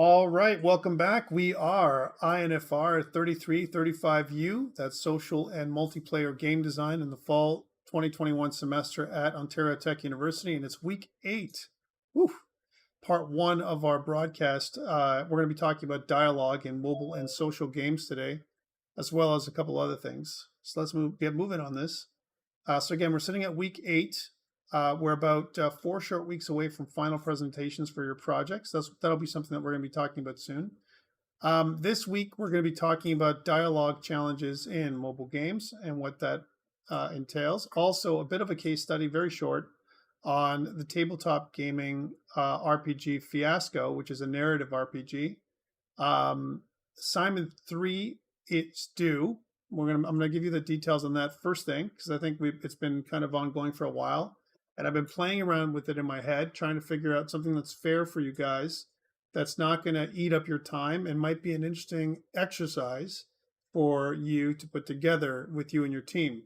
All right, welcome back. We are INFR3335U. That's social and multiplayer game design in the fall 2021 semester at Ontario Tech University, and it's week 8. Woo. Part 1 of our broadcast. We're going to be talking about dialogue in mobile and social games today, as well as a couple other things. So let's get moving on this. So again, we're sitting at week 8. We're about 4 short weeks away from final presentations for your projects. That'll be something that we're going to be talking about soon. This week, we're going to be talking about dialogue challenges in mobile games and what that entails. Also, a bit of a case study, very short, on the tabletop gaming RPG Fiasco, which is a narrative RPG. Assignment 3, it's due. I'm going to give you the details on that first thing, because I think it's been kind of ongoing for a while. And I've been playing around with it in my head, trying to figure out something that's fair for you guys, that's not going to eat up your time and might be an interesting exercise for you to put together with you and your team.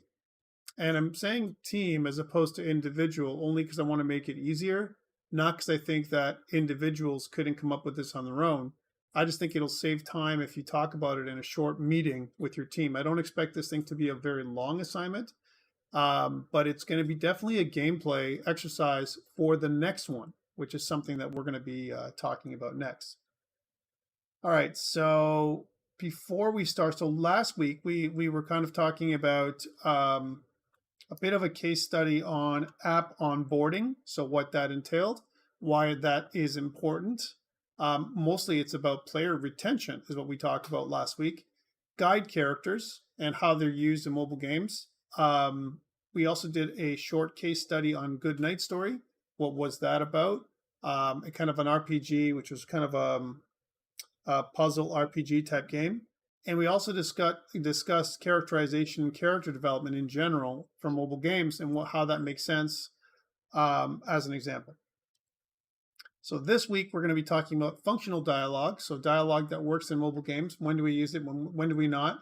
And I'm saying team as opposed to individual only because I want to make it easier, not because I think that individuals couldn't come up with this on their own. I just think it'll save time if you talk about it in a short meeting with your team. I don't expect this thing to be a very long assignment. But it's going to be definitely a gameplay exercise for the next one, which is something that we're going to be talking about next. All right, so before we start, so last week we were kind of talking about a bit of a case study on app onboarding, so what that entailed, why that is important. Mostly it's about player retention is what we talked about last week. Guide characters and how they're used in mobile games. We also did a short case study on Good Night Story. What was that about? A kind of an RPG, which was kind of a puzzle RPG type game. And we also discussed characterization and character development in general for mobile games and how that makes sense as an example. So this week, we're going to be talking about functional dialogue. So dialogue that works in mobile games. When do we use it? When do we not?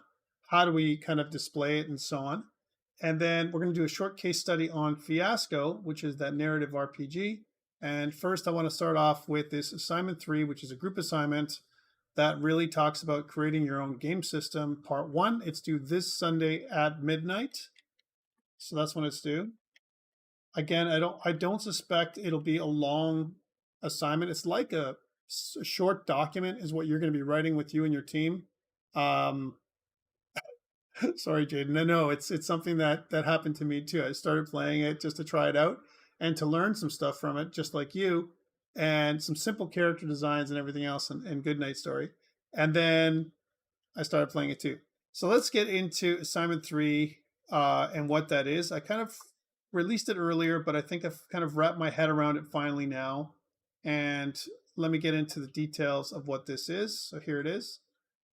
How do we kind of display it and so on? And then we're going to do a short case study on Fiasco, which is that narrative RPG. And first, I want to start off with this assignment 3, which is a group assignment that really talks about creating your own game system. Part 1, it's due this Sunday at midnight. So that's when it's due. Again, I don't suspect it'll be a long assignment. It's like a short document is what you're going to be writing with you and your team. Sorry, Jaden. No, it's something that happened to me too. I started playing it just to try it out and to learn some stuff from it, just like you, and some simple character designs and everything else and Good Night Story. And then I started playing it too. So let's get into assignment 3 and what that is. I kind of released it earlier, but I think I've kind of wrapped my head around it finally now. And let me get into the details of what this is. So here it is.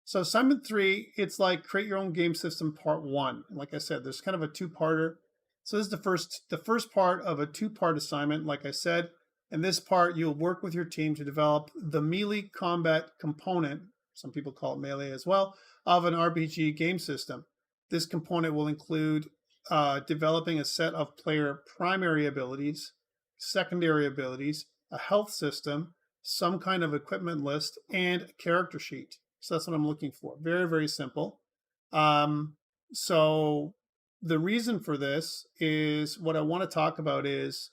So assignment 3, it's like create your own game system part 1. And like I said, there's kind of a two-parter. So this is the first part of a two-part assignment, like I said. In this part, you'll work with your team to develop the melee combat component, some people call it melee as well, of an RPG game system. This component will include developing a set of player primary abilities, secondary abilities, a health system, some kind of equipment list, and a character sheet. So that's what I'm looking for. Very, very simple. So the reason for this is what I want to talk about is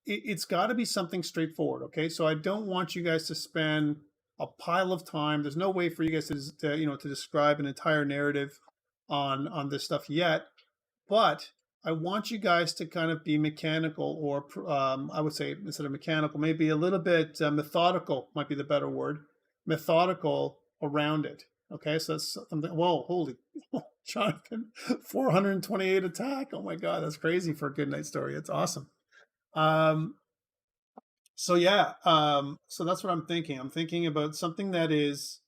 it's got to be something straightforward. Okay, so I don't want you guys to spend a pile of time. There's no way for you guys to describe an entire narrative on this stuff yet, but I want you guys to kind of be mechanical, or I would say instead of mechanical, maybe a little bit methodical might be the better word. Methodical around it. Okay, so that's something. Whoa, holy, Jonathan, 428 attack. Oh my God, that's crazy for a Good Night Story. It's awesome. So yeah, so that's what I'm thinking. I'm thinking about something that is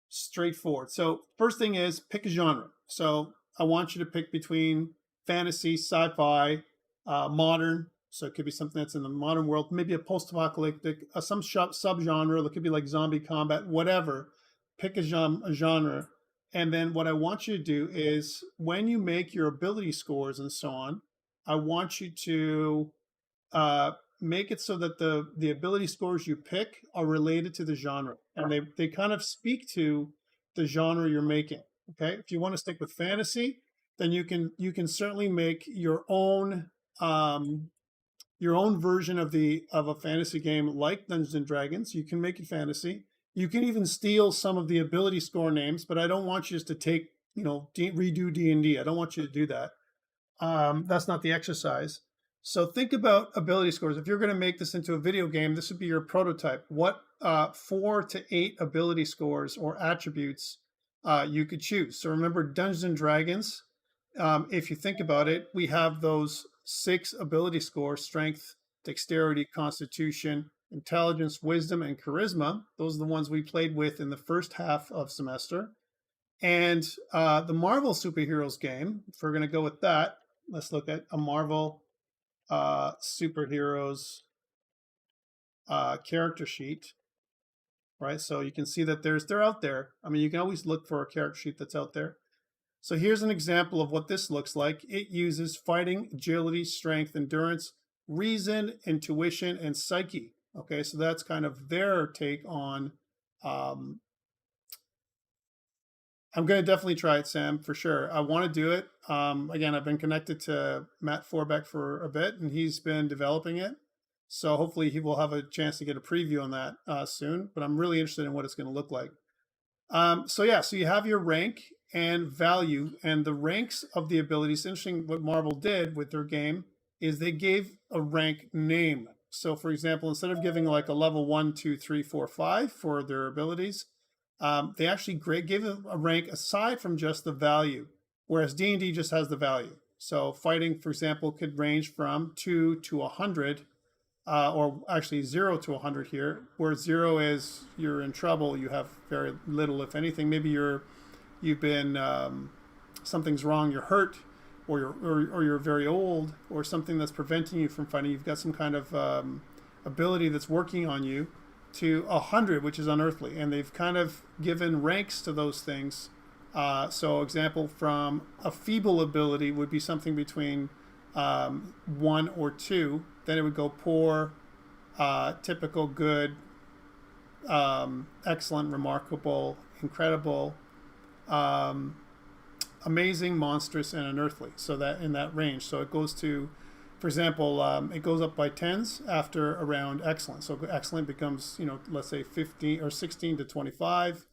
straightforward. So first thing is pick a genre. So I want you to pick between fantasy, sci-fi, modern. So it could be something that's in the modern world, maybe a post-apocalyptic, some subgenre. It could be like zombie combat, whatever. Pick a genre. And then what I want you to do is when you make your ability scores and so on, I want you to make it so that the ability scores you pick are related to the genre, and they kind of speak to the genre you're making. Okay, if you want to stick with fantasy, then you can certainly make your own version of a fantasy game like Dungeons and Dragons. You can make it fantasy. You can even steal some of the ability score names, but I don't want you just to take, redo D&D. I don't want you to do that. That's not the exercise. So think about ability scores. If you're going to make this into a video game, this would be your prototype. What 4 to 8 ability scores or attributes you could choose? So remember Dungeons and Dragons. If you think about it, we have those 6 ability scores: strength, dexterity, constitution, intelligence, wisdom, and charisma. Those are the ones we played with in the first half of semester. And the Marvel superheroes game, if we're going to go with that, let's look at a Marvel superheroes character sheet, right? So you can see that they're out there. I mean, you can always look for a character sheet that's out there. So here's an example of what this looks like. It uses fighting, agility, strength, endurance, reason, intuition, and psyche. Okay, so that's kind of their take on. I'm going to definitely try it, Sam, for sure. I want to do it. Again, I've been connected to Matt Forbeck for a bit, and he's been developing it. So hopefully he will have a chance to get a preview on that soon. But I'm really interested in what it's going to look like. So you have your rank and value, and the ranks of the abilities. Interesting what Marvel did with their game is they gave a rank name. So for example, instead of giving like a level 1, 2, 3, 4, 5 for their abilities, they actually gave a rank aside from just the value, whereas D&D just has the value. So fighting, for example, could range from 2 to 100, or actually 0 to 100 here, where 0 is you're in trouble, you have very little, if anything. Maybe you've been something's wrong, you're hurt, or you're very old, or something that's preventing you from fighting. You've got some kind of ability that's working on you, to 100, which is unearthly, and they've kind of given ranks to those things. So example from a feeble ability would be something between 1 or 2. Then it would go poor, typical, good, excellent, remarkable, incredible, amazing, monstrous, and unearthly. So that in that range. So it goes to, for example, it goes up by 10s after around excellent. So excellent becomes, let's say 15 or 16 to 25.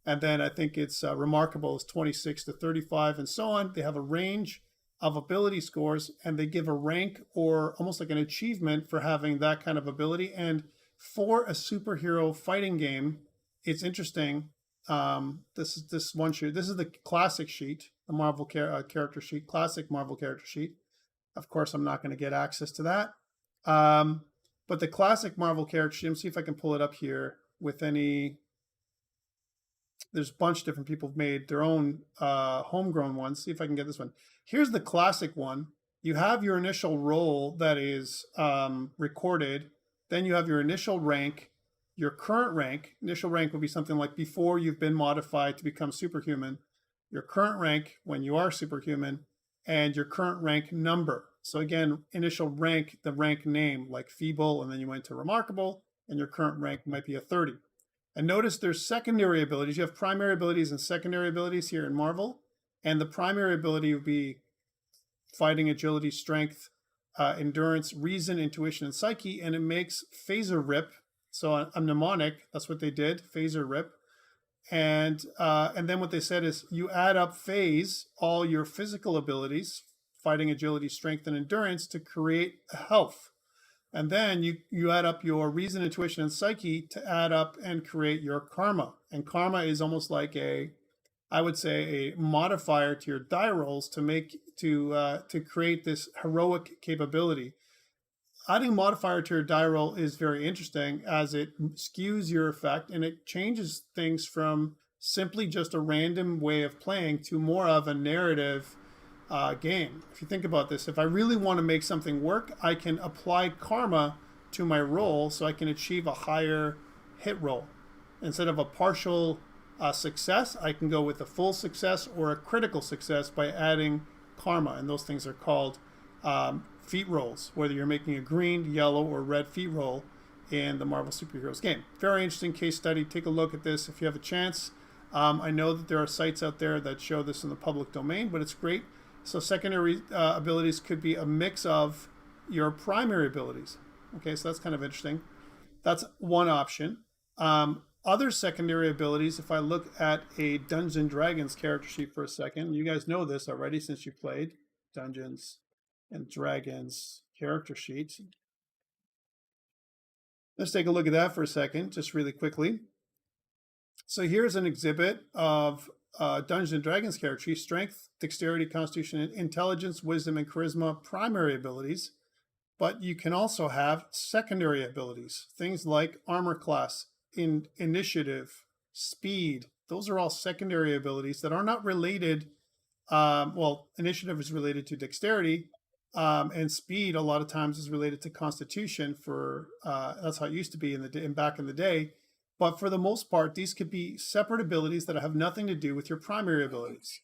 And then I think it's remarkable is 26 to 35 and so on. They have a range of ability scores, and they give a rank or almost like an achievement for having that kind of ability. And for a superhero fighting game, it's interesting. This is one sheet. This is the classic sheet, the Marvel character sheet, classic Marvel character sheet. Of course, I'm not going to get access to that. But the classic Marvel character sheet, let me see if I can pull it up here with any. There's a bunch of different people have made their own homegrown ones. See if I can get this one. Here's the classic one. You have your initial roll that is recorded. Then you have your initial rank, your current rank. Initial rank would be something like before you've been modified to become superhuman. Your current rank when you are superhuman, and your current rank number. So again, initial rank, the rank name, like feeble, and then you went to remarkable, and your current rank might be a 30. And notice there's secondary abilities. You have primary abilities and secondary abilities here in Marvel. And the primary ability would be fighting, agility, strength, endurance, reason, intuition, and psyche. And it makes phaser rip. So a mnemonic, that's what they did, phaser rip. And then what they said is you add up phase all your physical abilities, fighting, agility, strength, and endurance to create health. And then you add up your reason, intuition, and psyche to add up and create your karma. And karma is almost like I would say, a modifier to your die rolls to create this heroic capability. Adding modifier to your die roll is very interesting as it skews your effect, and it changes things from simply just a random way of playing to more of a narrative game. If you think about this, if I really want to make something work, I can apply karma to my roll so I can achieve a higher hit roll. Instead of a partial success, I can go with a full success or a critical success by adding karma, and those things are called feat rolls, whether you're making a green, yellow, or red feat roll in the Marvel Superheroes game. Very interesting case study. Take a look at this if you have a chance. I know that there are sites out there that show this in the public domain, but it's great. So secondary abilities could be a mix of your primary abilities. Okay, so that's kind of interesting. That's one option. Other secondary abilities, if I look at a Dungeons and Dragons character sheet for a second, you guys know this already since you played Dungeons and Dragons character sheet. Let's take a look at that for a second, just really quickly. So here's an exhibit of Dungeons and Dragons character sheet: strength, dexterity, constitution, intelligence, wisdom, and charisma, primary abilities. But you can also have secondary abilities, things like armor class, initiative, speed. Those are all secondary abilities that are not related. Well, initiative is related to dexterity, and speed a lot of times is related to constitution. That's how it used to be back in the day. But for the most part, these could be separate abilities that have nothing to do with your primary abilities.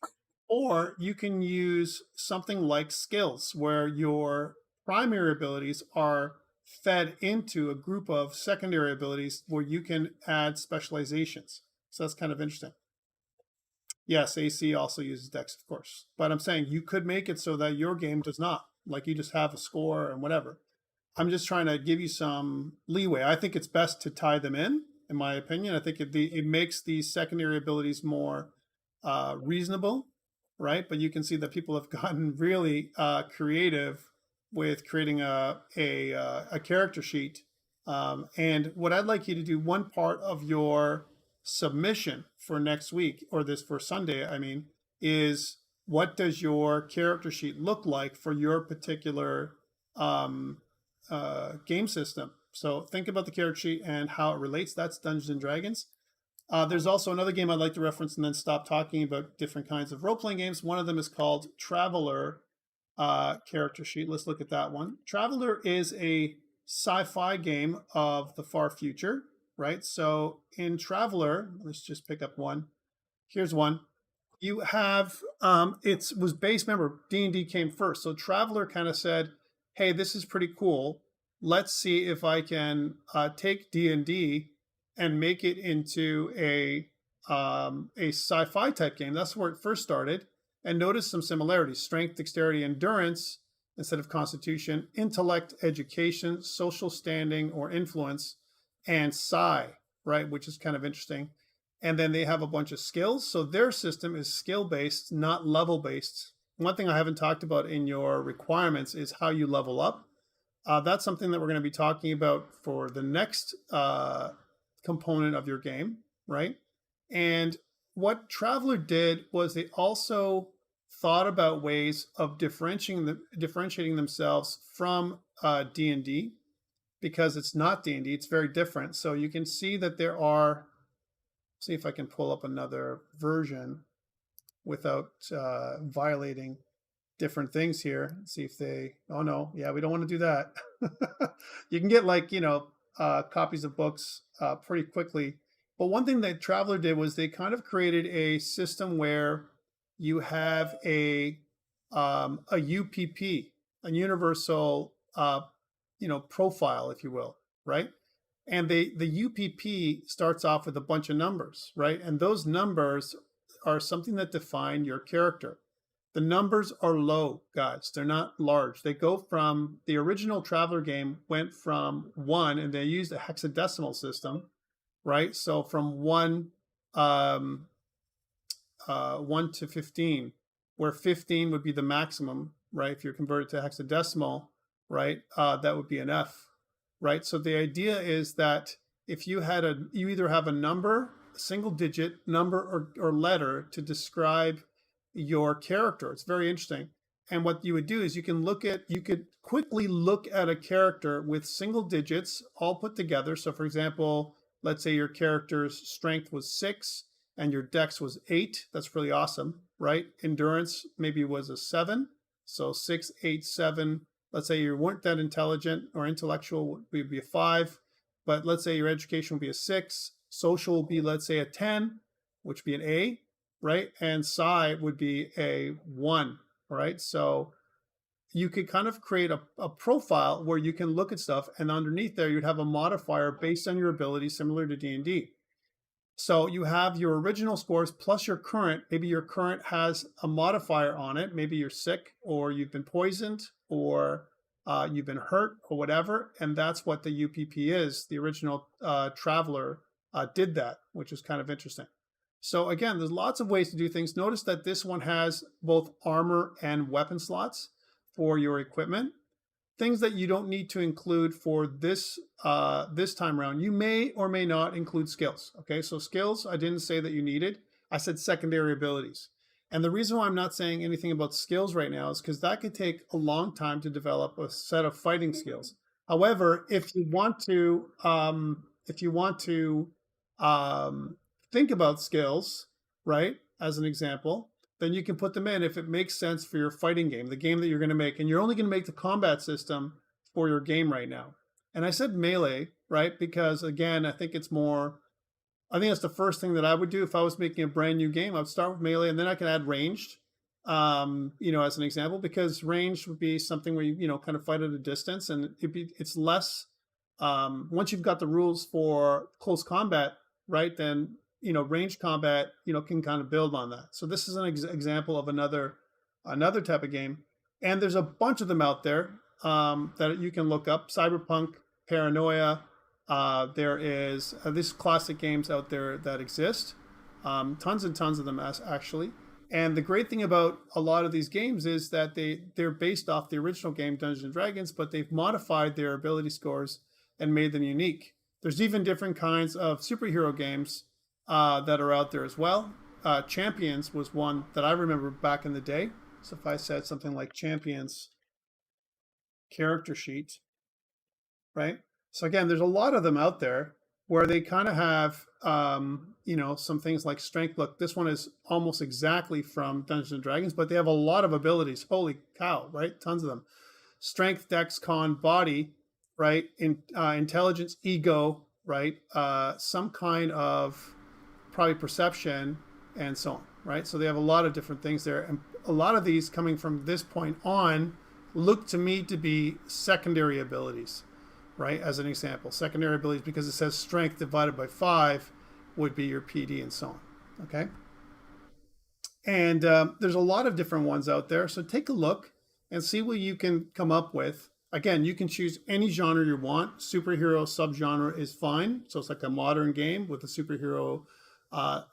Or you can use something like skills, where your primary abilities are fed into a group of secondary abilities where you can add specializations. So that's kind of interesting. Yes, AC also uses Dex, of course. But I'm saying you could make it so that your game does not. Like you just have a score and whatever. I'm just trying to give you some leeway. I think it's best to tie them in my opinion. I think it makes these secondary abilities more reasonable, right? But you can see that people have gotten really creative with creating a character sheet. And what I'd like you to do, one part of your submission for next week, or this for Sunday, I mean, is what does your character sheet look like for your particular game system? So think about the character sheet and how it relates. That's Dungeons and Dragons. There's also another game I'd like to reference and then stop talking about different kinds of role-playing games. One of them is called Traveler character sheet. Let's look at that one. Traveler is a sci-fi game of the far future, right? So in Traveler, let's just pick up one. Here's one. You have, it was based, remember, D&D came first. So Traveler kind of said, hey, this is pretty cool. Let's see if I can take D&D and make it into a sci-fi type game. That's where it first started. And notice some similarities: strength, dexterity, endurance instead of constitution, intellect, education, social standing or influence, and psi, right, which is kind of interesting. And then they have a bunch of skills. So their system is skill-based, not level-based. One thing I haven't talked about in your requirements is how you level up. That's something that we're going to be talking about for the next component of your game, right? And what Traveler did was they also thought about ways of differentiating themselves from D&D, because it's not D&D, it's very different. So you can see that there are, see if I can pull up another version without violating different things here. See if they, oh no, yeah, we don't want to do that. You can get copies of books pretty quickly. But one thing that Traveler did was they kind of created a system where you have a UPP, a universal profile, if you will, right? And the UPP starts off with a bunch of numbers, right? And those numbers are something that define your character. The numbers are low, guys. They're not large. They go from, the original Traveler game went from 1, and they used a hexadecimal system, right? So from 1 to 15, where 15 would be the maximum, right? If you're converted to hexadecimal, right, that would be an F, right? So the idea is that if you had you either have a number, a single digit number or letter to describe your character. It's very interesting. And what you would do is you could quickly look at a character with single digits all put together. So for example, let's say your character's strength was 6 and your dex was 8. That's really awesome, right? Endurance maybe was a 7. So 6, 8, 7. Let's say you weren't that intelligent or intellectual, would be a 5. But let's say your education would be a 6. Social would be, let's say, a 10, which would be an A, right? And psi would be a 1, right? So you could kind of create a profile where you can look at stuff, and underneath there, you'd have a modifier based on your ability, similar to D&D. So you have your original scores plus your current. Maybe your current has a modifier on it. Maybe you're sick, or you've been poisoned, or you've been hurt, or whatever. And that's what the UPP is. The original Traveler did that, which is kind of interesting. So again, there's lots of ways to do things. Notice that this one has both armor and weapon slots for your equipment. Things that you don't need to include for this this time around. You may or may not include skills. Okay, so skills, I didn't say that you needed. I said secondary abilities. And the reason why I'm not saying anything about skills right now is because that could take a long time to develop a set of fighting skills. However, if you want to think about skills, right, as an example, then you can put them in if it makes sense for your fighting game, the game that you're going to make. And you're only going to make the combat system for your game right now. And I said melee, right? Because again, I think that's the first thing that I would do if I was making a brand new game. I would start with melee, and then I can add ranged, as an example, because ranged would be something where you kind of fight at a distance, and it's less, once you've got the rules for close combat, right, then range combat, can kind of build on that. So this is an example of another type of game. And there's a bunch of them out there that you can look up. Cyberpunk, Paranoia. There is these classic games out there that exist. Tons and tons of them, actually. And the great thing about a lot of these games is that they're based off the original game, Dungeons & Dragons, but they've modified their ability scores and made them unique. There's even different kinds of superhero games that are out there as well. Champions was one that I remember back in the day. So if I said something like Champions character sheet, right? So again, there's a lot of them out there where they kind of have, some things like strength. Look, this one is almost exactly from Dungeons & Dragons, but they have a lot of abilities. Holy cow, right? Tons of them. Strength, dex, con, body, right? Intelligence, ego, right? Some kind of probably perception, and so on, right? So they have a lot of different things there. And a lot of these coming from this point on look to me to be secondary abilities, right? As an example, secondary abilities, because it says strength divided by 5 would be your PD and so on, okay? And there's a lot of different ones out there. So take a look and see what you can come up with. Again, you can choose any genre you want. Superhero subgenre is fine. So it's like a modern game with a superhero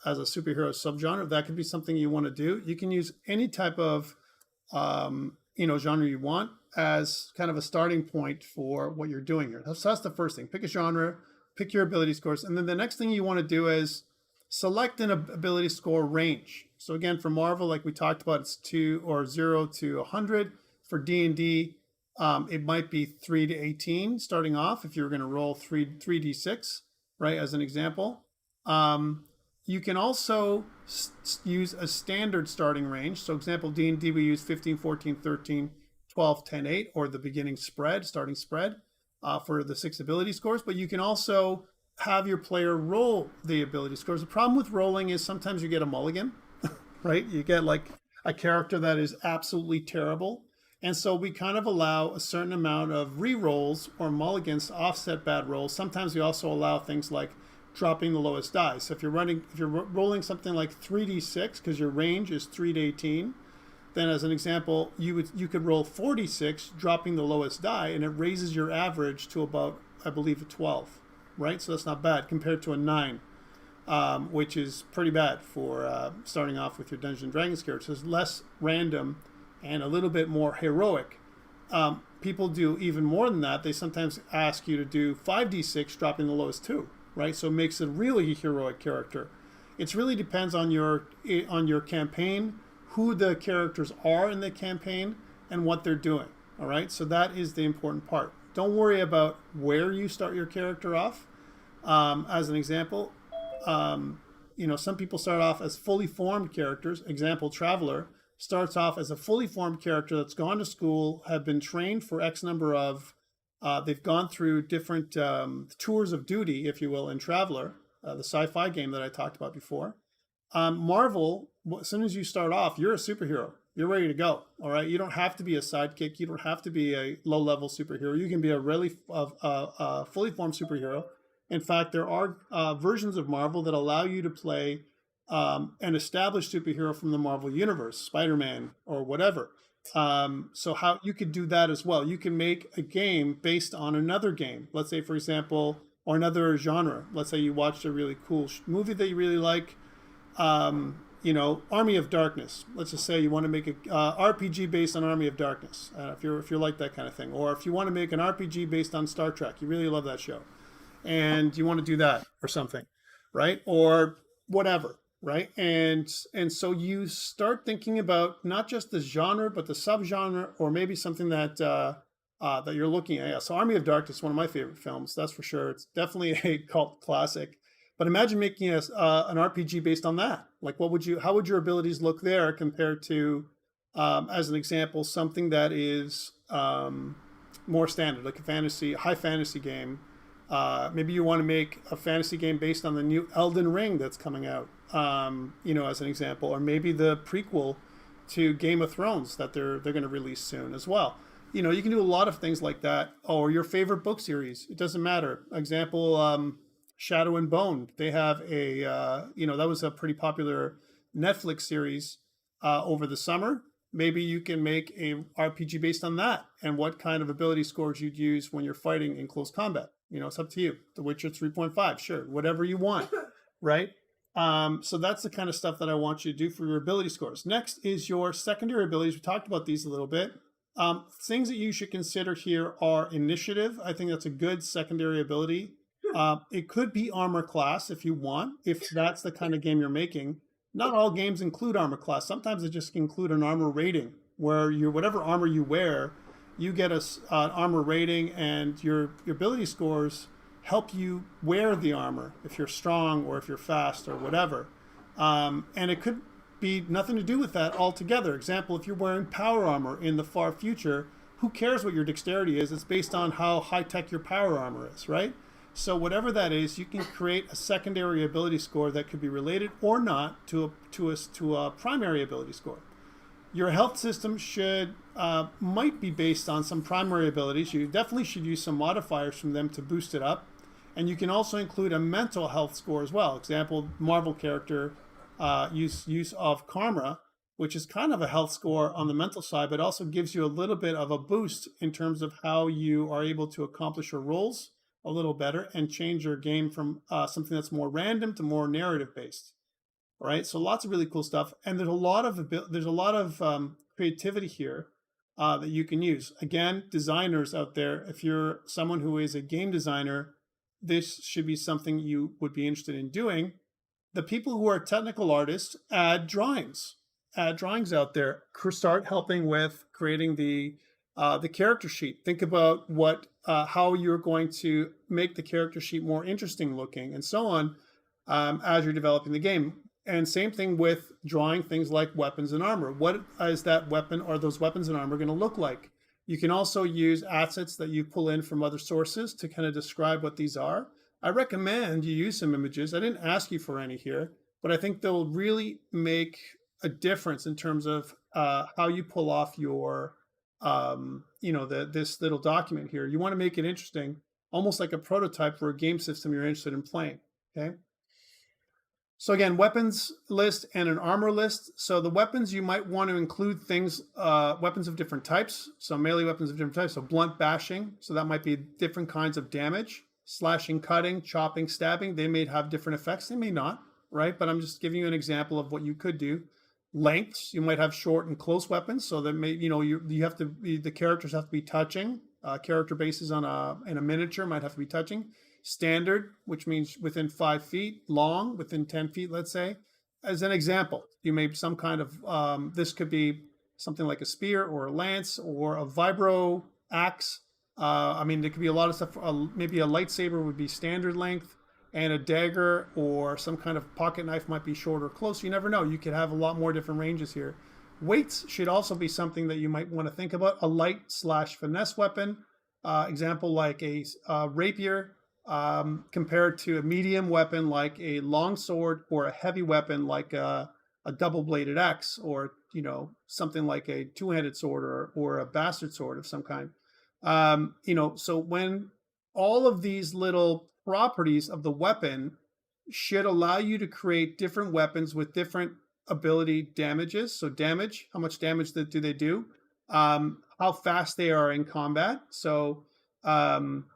as a superhero subgenre. That could be something you want to do. You can use any type of genre you want as kind of a starting point for what you're doing here. So that's the first thing. Pick a genre, pick your ability scores, and then the next thing you want to do is select an ability score range. So again, for Marvel, like we talked about, it's 0 to 100. For D&D, it might be 3 to 18 starting off if you're going to roll 3d6, right, as an example. You can also use a standard starting range. So example, D&D, we use 15, 14, 13, 12, 10, 8, or the beginning spread, starting spread for the 6 ability scores. But you can also have your player roll the ability scores. The problem with rolling is sometimes you get a mulligan, right? You get like a character that is absolutely terrible. And so we kind of allow a certain amount of re-rolls or mulligans to offset bad rolls. Sometimes we also allow things like dropping the lowest die. So if you're rolling something like 3d6 because your range is 3 to 18, then as an example, you could roll 46, dropping the lowest die, and it raises your average to about, I believe, a 12, right? So that's not bad compared to a 9, which is pretty bad for starting off with your Dungeons & Dragons character. So it's less random and a little bit more heroic. People do even more than that. They sometimes ask you to do 5d6, dropping the lowest 2. Right, so it makes a really heroic character. It really depends on your campaign, who the characters are in the campaign, and what they're doing. All right, so that is the important part. Don't worry about where you start your character off. As an example, some people start off as fully formed characters. Example, Traveler starts off as a fully formed character that's gone to school, have been trained for X number of. They've gone through different tours of duty, if you will, in Traveler, the sci-fi game that I talked about before. Marvel, as soon as you start off, you're a superhero. you're ready to go. All right. You don't have to be a sidekick. You don't have to be a low level superhero. You can be a really fully formed superhero. In fact, there are versions of Marvel that allow you to play an established superhero from the Marvel universe, Spider-Man or whatever. So how you could do that as well. You can make a game based on another game. Let's say, for example, or another genre. Let's say you watched a really cool movie that you really like. Army of Darkness. Let's just say you want to make a RPG based on Army of Darkness. If you're like that kind of thing, or if you want to make an RPG based on Star Trek, you really love that show, and you want to do that or something, right? Or whatever, right? And so you start thinking about not just the genre, but the subgenre, or maybe something that that you're looking at. Yeah, so Army of Darkness is one of my favorite films, that's for sure. It's definitely a cult classic. But imagine making an RPG based on that. Like, how would your abilities look there compared to, as an example, something that is more standard, like high fantasy game. Maybe you want to make a fantasy game based on the new Elden Ring that's coming out, as an example, or maybe the prequel to Game of Thrones that they're going to release soon as well. You can do a lot of things like that, or your favorite book series. It doesn't matter. Example, Shadow and Bone. They have that was a pretty popular Netflix series over the summer. Maybe you can make a RPG based on that, and what kind of ability scores you'd use when you're fighting in close combat. It's up to you. The Witcher 3.5, sure, whatever you want, right? So that's the kind of stuff that I want you to do for your ability scores. Next is your secondary abilities. We talked about these a little bit. Things that you should consider here are initiative. I think that's a good secondary ability. It could be armor class if you want, if that's the kind of game you're making. Not all games include armor class. Sometimes they just include an armor rating, where whatever armor you wear, you get an armor rating, and your ability scores help you wear the armor if you're strong or if you're fast or whatever. And it could be nothing to do with that altogether. Example, if you're wearing power armor in the far future, who cares what your dexterity is? It's based on how high-tech your power armor is, right? So whatever that is, you can create a secondary ability score that could be related or not to a primary ability score. Your health system might be based on some primary abilities. You definitely should use some modifiers from them to boost it up. And you can also include a mental health score as well. Example, Marvel character use of Karma, which is kind of a health score on the mental side, but also gives you a little bit of a boost in terms of how you are able to accomplish your roles a little better and change your game from something that's more random to more narrative based. All right, so lots of really cool stuff, and there's a lot of creativity here that you can use. Again, designers out there, if you're someone who is a game designer, this should be something you would be interested in doing. The people who are technical artists add drawings out there. Start helping with creating the character sheet. Think about how you're going to make the character sheet more interesting looking, and so on, as you're developing the game. And same thing with drawing things like weapons and armor. What is that weapon or those weapons and armor going to look like? You can also use assets that you pull in from other sources to kind of describe what these are. I recommend you use some images. I didn't ask you for any here, but I think they'll really make a difference in terms of how you pull off your this little document here. You want to make it interesting, almost like a prototype for a game system you're interested in playing. Okay. So again, weapons list and an armor list. So the weapons, you might want to include things, weapons of different types. So melee weapons of different types. So blunt bashing. So that might be different kinds of damage. Slashing, cutting, chopping, stabbing. They may have different effects. They may not, right? But I'm just giving you an example of what you could do. Lengths, you might have short and close weapons. So that may, you have to be, the characters have to be touching. Character bases in a miniature might have to be touching. Standard, which means within 5 feet. Long, within 10 feet, let's say. As an example, you may some kind of, this could be something like a spear or a lance or a vibro axe. There could be a lot of stuff. Maybe a lightsaber would be standard length, and a dagger or some kind of pocket knife might be short or close. You never know. You could have a lot more different ranges here. Weights should also be something that you might want to think about. A light/finesse weapon, example like a rapier, compared to a medium weapon like a long sword, or a heavy weapon like a double-bladed axe or something like a two-handed sword or a bastard sword of some kind. So when all of these little properties of the weapon should allow you to create different weapons with different ability damages. So damage, how much damage do they do? How fast they are in combat. So um,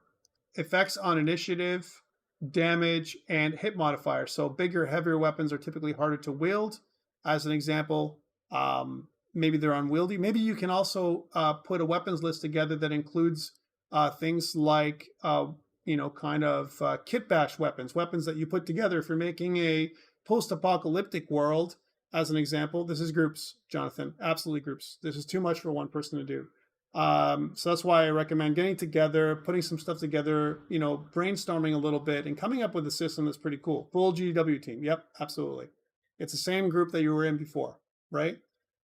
effects on initiative, damage, and hit modifier. So bigger, heavier weapons are typically harder to wield. As an example, maybe they're unwieldy. Maybe you can also put a weapons list together that includes things like, kit bash weapons, weapons that you put together if you're making a post-apocalyptic world. As an example, this is groups, Jonathan, absolutely groups. This is too much for one person to do. So that's why I recommend getting together, putting some stuff together, brainstorming a little bit and coming up with a system that's pretty cool. Full GW team. Yep, absolutely. It's the same group that you were in before, right?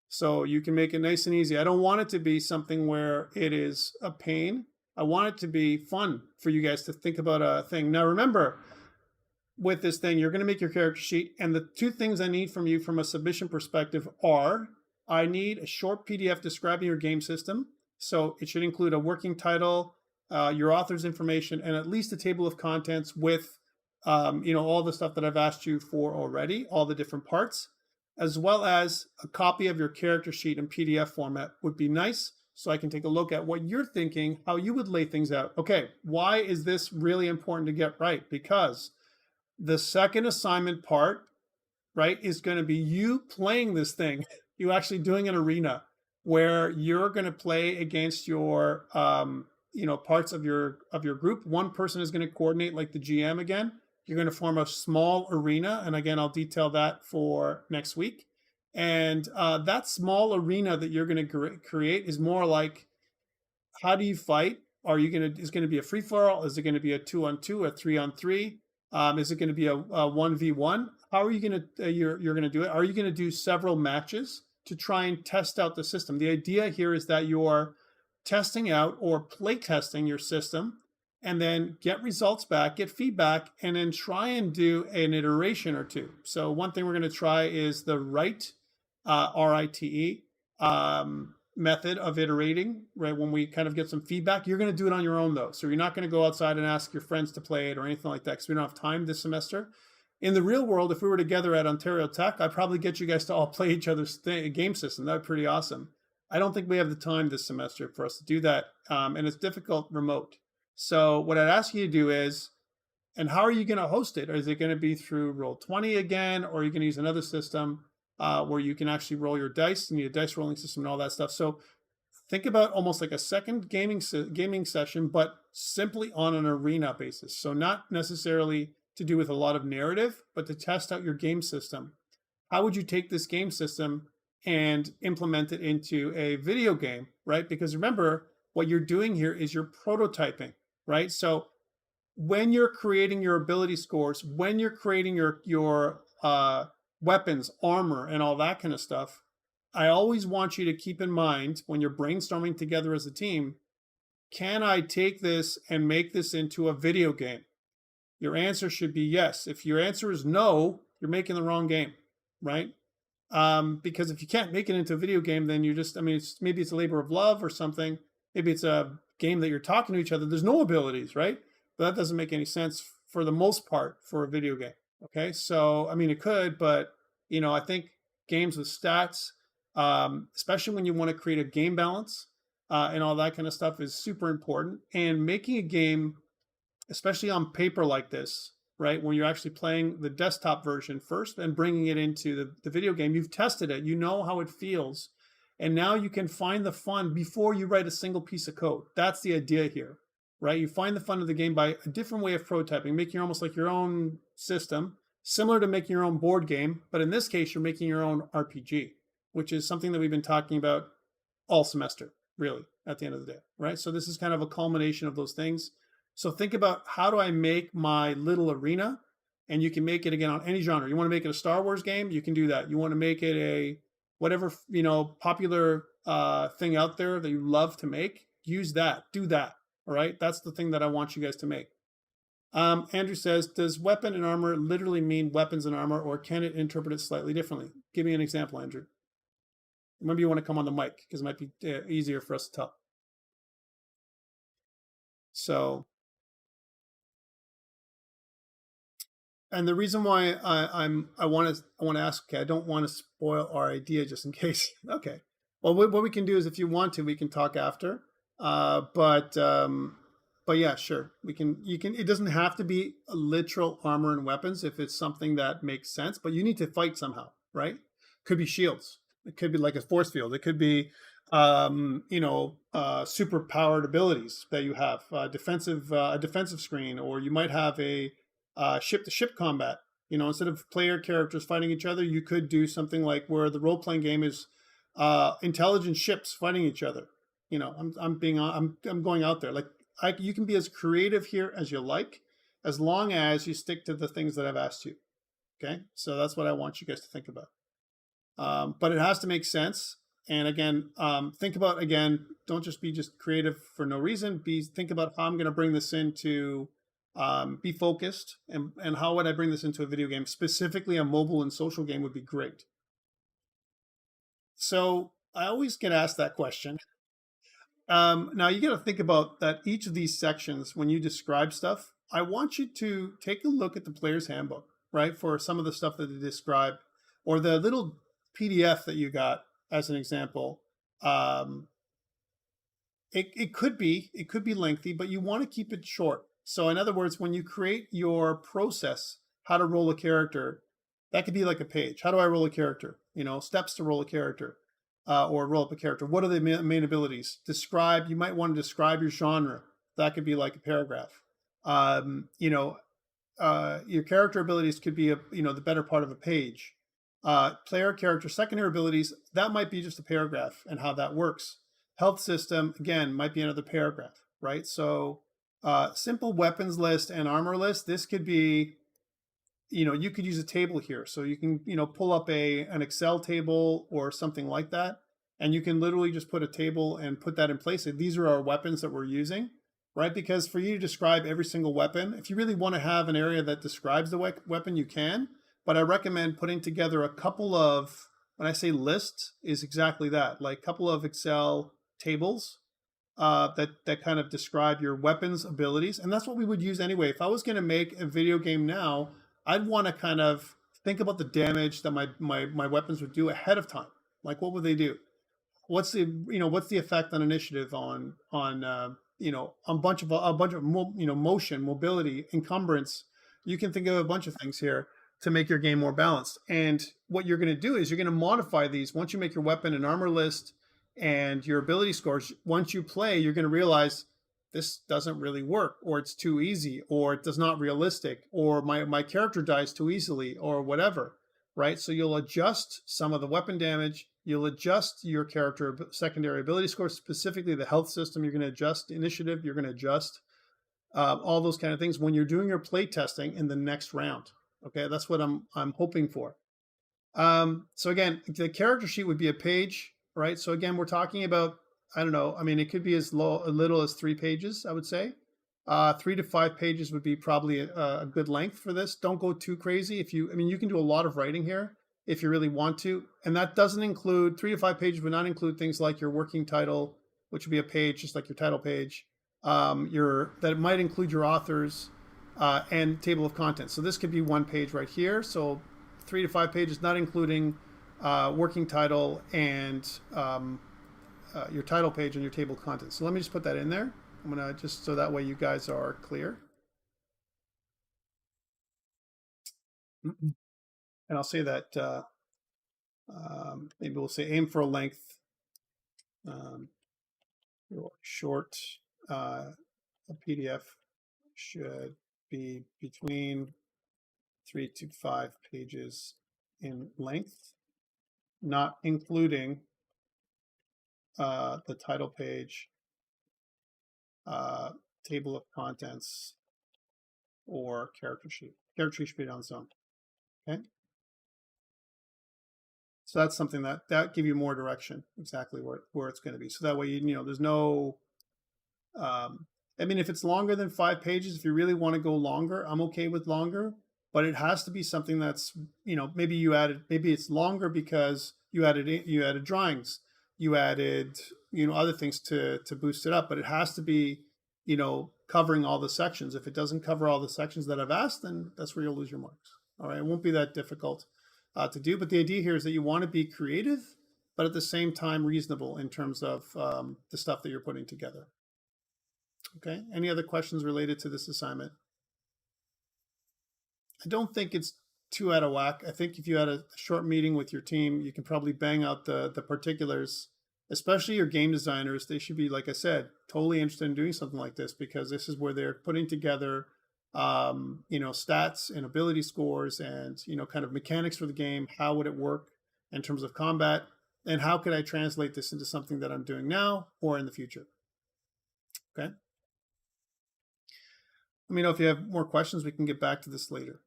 So you can make it nice and easy. I don't want it to be something where it is a pain. I want it to be fun for you guys to think about a thing. Now, remember, with this thing, you're going to make your character sheet. And the two things I need from you from a submission perspective are, I need a short PDF describing your game system. So it should include a working title, your author's information, and at least a table of contents with, all the stuff that I've asked you for already, all the different parts, as well as a copy of your character sheet in PDF format would be nice. So I can take a look at what you're thinking, how you would lay things out. Okay, why is this really important to get right? Because the second assignment part, right, is going to be you playing this thing, you actually doing an arena where you're going to play against your, parts of your group. One person is going to coordinate like the GM again. You're going to form a small arena. And again, I'll detail that for next week. And that small arena that you're going to create is more like, how do you fight? Is going to be a free for all? Is it going to be a 2-on-2, a 3-on-3? Is it going to be a 1v1? How are you going to, you're going to do it? Are you going to do several matches to try and test out the system? The idea here is that you're testing out or play testing your system and then get results back, get feedback, and then try and do an iteration or two. So one thing we're going to try is the RITE, RITE, method of iterating, right? When we kind of get some feedback, you're going to do it on your own though. So you're not going to go outside and ask your friends to play it or anything like that because we don't have time this semester. In the real world, if we were together at Ontario Tech, I'd probably get you guys to all play each other's game system. That would be pretty awesome. I don't think we have the time this semester for us to do that. And it's difficult remote. So what I'd ask you to do is, and how are you going to host it? Or is it going to be through Roll20 again? Or are you going to use another system where you can actually roll your dice and need a dice rolling system and all that stuff? So think about almost like a second gaming session, but simply on an arena basis. So not necessarily to do with a lot of narrative, but to test out your game system. How would you take this game system and implement it into a video game, right? Because remember, what you're doing here is you're prototyping, right? So when you're creating your ability scores, when you're creating your weapons, armor, and all that kind of stuff, I always want you to keep in mind when you're brainstorming together as a team, can I take this and make this into a video game? Your answer should be yes. If your answer is no, you're making the wrong game, right? Because if you can't make it into a video game, then you just, maybe it's a labor of love or something. Maybe it's a game that you're talking to each other. There's no abilities, right? But that doesn't make any sense for the most part for a video game. Okay, so it could, but I think games with stats, especially when you want to create a game balance and all that kind of stuff, is super important. And making a game, especially on paper like this, right, when you're actually playing the desktop version first and bringing it into the video game, you've tested it, you know how it feels, and now you can find the fun before you write a single piece of code. That's the idea here, right? You find the fun of the game by a different way of prototyping, making almost like your own system, similar to making your own board game, but in this case, you're making your own RPG, which is something that we've been talking about all semester, really, at the end of the day, right? So this is kind of a culmination of those things. So think about, how do I make my little arena? And you can make it again on any genre. You want to make it a Star Wars game? You can do that. You want to make it a whatever, popular thing out there that you love to make? Use that. Do that. All right. That's the thing that I want you guys to make. Andrew says, does weapon and armor literally mean weapons and armor, or can it interpret it slightly differently? Give me an example, Andrew. Maybe you want to come on the mic because it might be easier for us to tell. So, and the reason why I want to ask, okay, I don't want to spoil our idea just in case. Okay, well, what we can do is if you want to, we can talk after. But yeah, sure, we can. You can. It doesn't have to be literal armor and weapons if it's something that makes sense. But you need to fight somehow, right? Could be shields. It could be like a force field. It could be, super powered abilities that you have, a defensive screen, or you might have a ship to ship combat. Instead of player characters fighting each other, you could do something like where the role playing game is intelligent ships fighting each other. I'm going out there. Like you can be as creative here as you like, as long as you stick to the things that I've asked you. Okay, so that's what I want you guys to think about. But it has to make sense. And again, think about, again, don't just be just creative for no reason. Think about how I'm going to bring this into, be focused, and how would I bring this into a video game? Specifically, a mobile and social game would be great. So I always get asked that question. Now you got to think about that each of these sections, when you describe stuff, I want you to take a look at the player's handbook, right? For some of the stuff that they describe, or the little PDF that you got as an example. It could be lengthy, but you want to keep it short. So in other words, when you create your process, how to roll a character, that could be like a page. How do I roll a character? Steps to roll a character, or roll up a character. What are the main abilities? Describe. You might want to describe your genre. That could be like a paragraph. Your character abilities could be the better part of a page. Player character secondary abilities, that might be just a paragraph and how that works. Health system, again, might be another paragraph, right? So simple weapons list and armor list, this could be, you could use a table here. So you can, pull up an Excel table or something like that. And you can literally just put a table and put that in place. These are our weapons that we're using, right? Because for you to describe every single weapon, if you really want to have an area that describes the weapon, you can. But I recommend putting together a couple of, when I say lists, is exactly that, like a couple of Excel tables that kind of describe your weapons abilities. And that's what we would use anyway. If I was going to make a video game now, I'd want to kind of think about the damage that my weapons would do ahead of time. Like, what would they do? What's the effect on initiative, on a bunch of motion, mobility, encumbrance. You can think of a bunch of things here to make your game more balanced. And what you're going to do is you're going to modify these once you make your weapon and armor list and your ability scores. Once you play, you're going to realize this doesn't really work, or it's too easy, or it does not realistic, or my character dies too easily, or whatever, right? So you'll adjust some of the weapon damage. You'll adjust your character secondary ability score, specifically the health system. You're going to adjust initiative. You're going to adjust all those kind of things when you're doing your play testing in the next round. Okay, that's what I'm hoping for. So again, the character sheet would be a page, right? So again, we're talking about, I don't know. I mean, it could be as little as 3 pages, I would say. 3 to 5 pages would be probably a good length for this. Don't go too crazy. You can do a lot of writing here if you really want to. And that doesn't include, 3 to 5 pages would not include things like your working title, which would be a page, just like your title page. That might include your authors and table of contents. So this could be 1 page right here. So 3 to 5 pages, not including working title and your title page and your table of contents. So let me just put that in there. I'm going to just, so that way you guys are clear. And I'll say that maybe we'll say aim for a length short. A PDF should be between 3 to 5 pages in length, not including the title page, table of contents, or character sheet. Character sheet should be on its own. Okay. So that's something that give you more direction, exactly where it's going to be. So that way, there's no, if it's longer than 5 pages, if you really want to go longer, I'm okay with longer. but it has to be something that's, maybe it's longer because you added drawings, you added, other things to boost it up, but it has to be, covering all the sections. If it doesn't cover all the sections that I've asked, then that's where you'll lose your marks. All right, it won't be that difficult to do, but the idea here is that you want to be creative, but at the same time reasonable in terms of the stuff that you're putting together. Okay, any other questions related to this assignment? I don't think it's too out of whack. I think if you had a short meeting with your team, you can probably bang out the particulars, especially your game designers. They should be, like I said, totally interested in doing something like this, because this is where they're putting together, stats and ability scores and, kind of mechanics for the game. How would it work in terms of combat? And how could I translate this into something that I'm doing now or in the future? Okay. Let me know if you have more questions. We can get back to this later.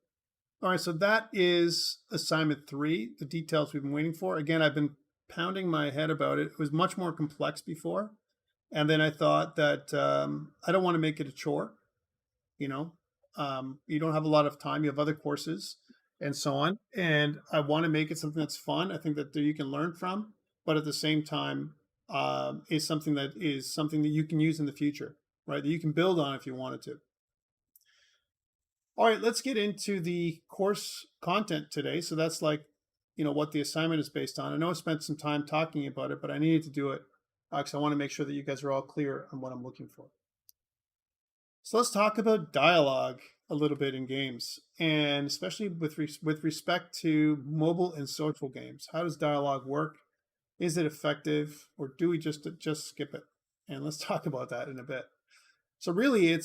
All right, so that is assignment 3, the details we've been waiting for. Again, I've been pounding my head about it. It was much more complex before. And then I thought that I don't want to make it a chore. You don't have a lot of time. You have other courses and so on. And I want to make it something that's fun. I think that you can learn from, but at the same time, is something that you can use in the future, right? That you can build on if you wanted to. All right, let's get into the course content today. So that's like, what the assignment is based on. I know I spent some time talking about it, but I needed to do it because I want to make sure that you guys are all clear on what I'm looking for. So let's talk about dialogue a little bit in games, and especially with respect to mobile and social games. How does dialogue work? Is it effective, or do we just skip it? And let's talk about that in a bit. So really,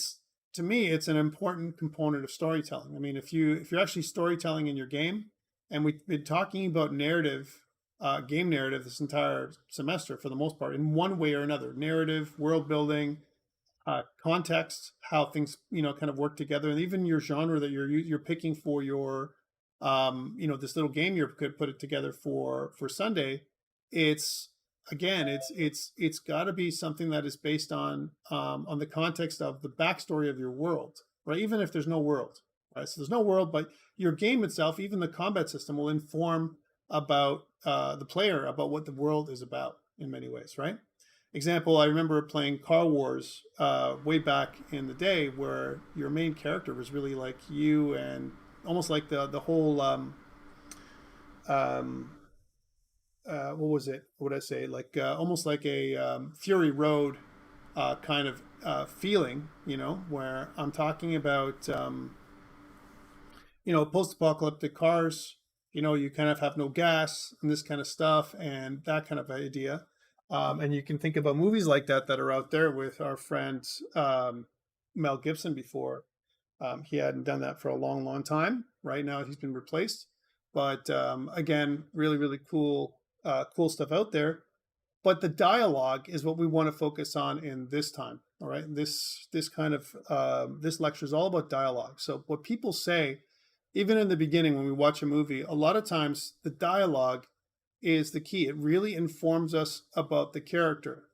to me, it's an important component of storytelling. I mean, if you're actually storytelling in your game, and we've been talking about narrative, game narrative this entire semester for the most part, in one way or another, narrative, world building, context, how things, kind of work together, and even your genre that you're picking for your, this little game you could put it together for Sunday. It's got to be something that is based on the context of the backstory of your world, right? Even if there's no world, right? So there's no world, but your game itself, even the combat system, will inform about the player about what the world is about in many ways, right? Example, I remember playing Car Wars way back in the day, where your main character was really like you, and almost like the whole what was it? What would I say? Like almost like a Fury Road kind of feeling, where I'm talking about post-apocalyptic cars. You kind of have no gas and this kind of stuff and that kind of idea. And you can think about movies like that are out there with our friend Mel Gibson before. He hadn't done that for a long, long time. Right now, he's been replaced. But again, really, really cool stuff out there. But the dialogue is what we want to focus on in this time. All right, this kind of this lecture is all about dialogue. So what people say, even in the beginning when we watch a movie, a lot of times the dialogue is the key. It really informs us about the character,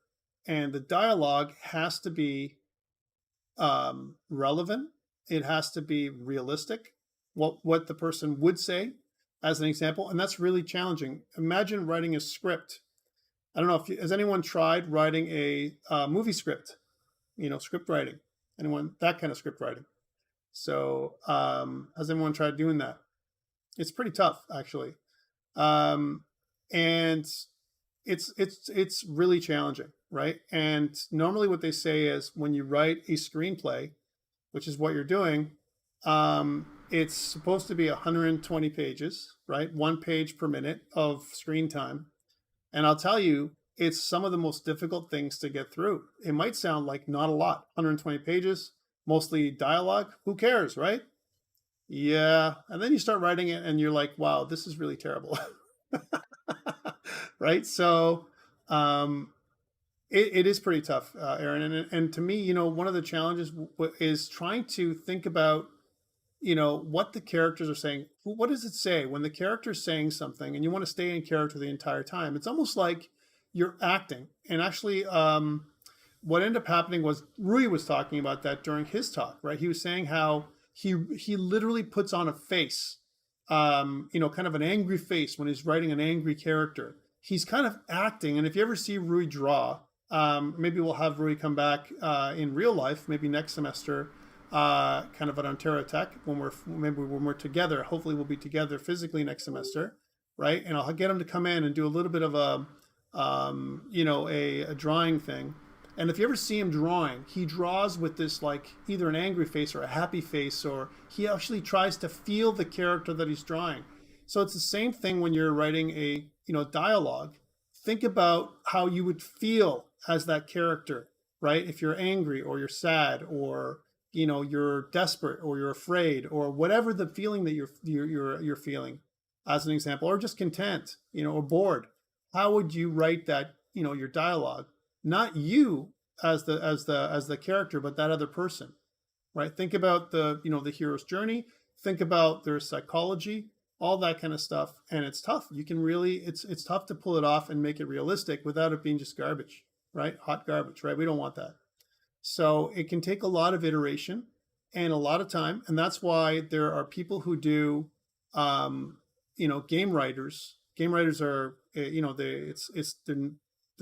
and the dialogue has to be relevant. It has to be realistic. What the person would say, as an example, and that's really challenging. Imagine writing a script. I don't know has anyone tried writing a movie script? Script writing. Anyone that kind of script writing? So has anyone tried doing that? It's pretty tough, actually. And it's really challenging, right? And normally what they say is when you write a screenplay, which is what you're doing, it's supposed to be 120 pages, right? 1 page per minute of screen time. And I'll tell you, it's some of the most difficult things to get through. It might sound like not a lot, 120 pages, mostly dialogue. Who cares, right? Yeah. And then you start writing it and you're like, wow, this is really terrible. Right? So it is pretty tough, Aaron. And to me, one of the challenges is trying to think about, what the characters are saying. What does it say when the character is saying something and you want to stay in character the entire time? It's almost like you're acting. And actually, what ended up happening was Rui was talking about that during his talk, right? He was saying how he literally puts on a face, kind of an angry face when he's writing an angry character. He's kind of acting. And if you ever see Rui draw, maybe we'll have Rui come back in real life, maybe next semester, kind of at Ontario Tech when we're together. Hopefully, we'll be together physically next semester, right? And I'll get him to come in and do a little bit of a drawing thing. And if you ever see him drawing, he draws with this like either an angry face or a happy face, or he actually tries to feel the character that he's drawing. So it's the same thing when you're writing a dialogue. Think about how you would feel as that character, right? If you're angry or you're sad or you're desperate or you're afraid or whatever the feeling that you're feeling, as an example, or just content, or bored. How would you write that, your dialogue? Not you as the character, but that other person, right? Think about the hero's journey. Think about their psychology, all that kind of stuff. And it's tough. You can really, it's tough to pull it off and make it realistic without it being just garbage, right? Hot garbage, right? We don't want that. So it can take a lot of iteration and a lot of time. And that's why there are people who do, game writers. Game writers are, they're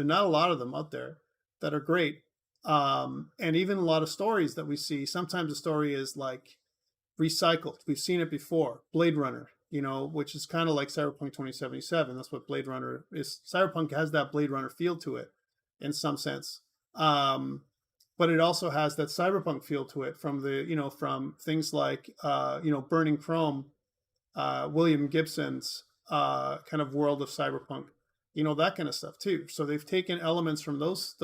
not a lot of them out there that are great. And even a lot of stories that we see, sometimes the story is like recycled. We've seen it before. Blade Runner, which is kind of like Cyberpunk 2077. That's what Blade Runner is. Cyberpunk has that Blade Runner feel to it in some sense. But it also has that Cyberpunk feel to it from from things like, Burning Chrome, William Gibson's kind of world of cyberpunk, that kind of stuff too. So they've taken elements from those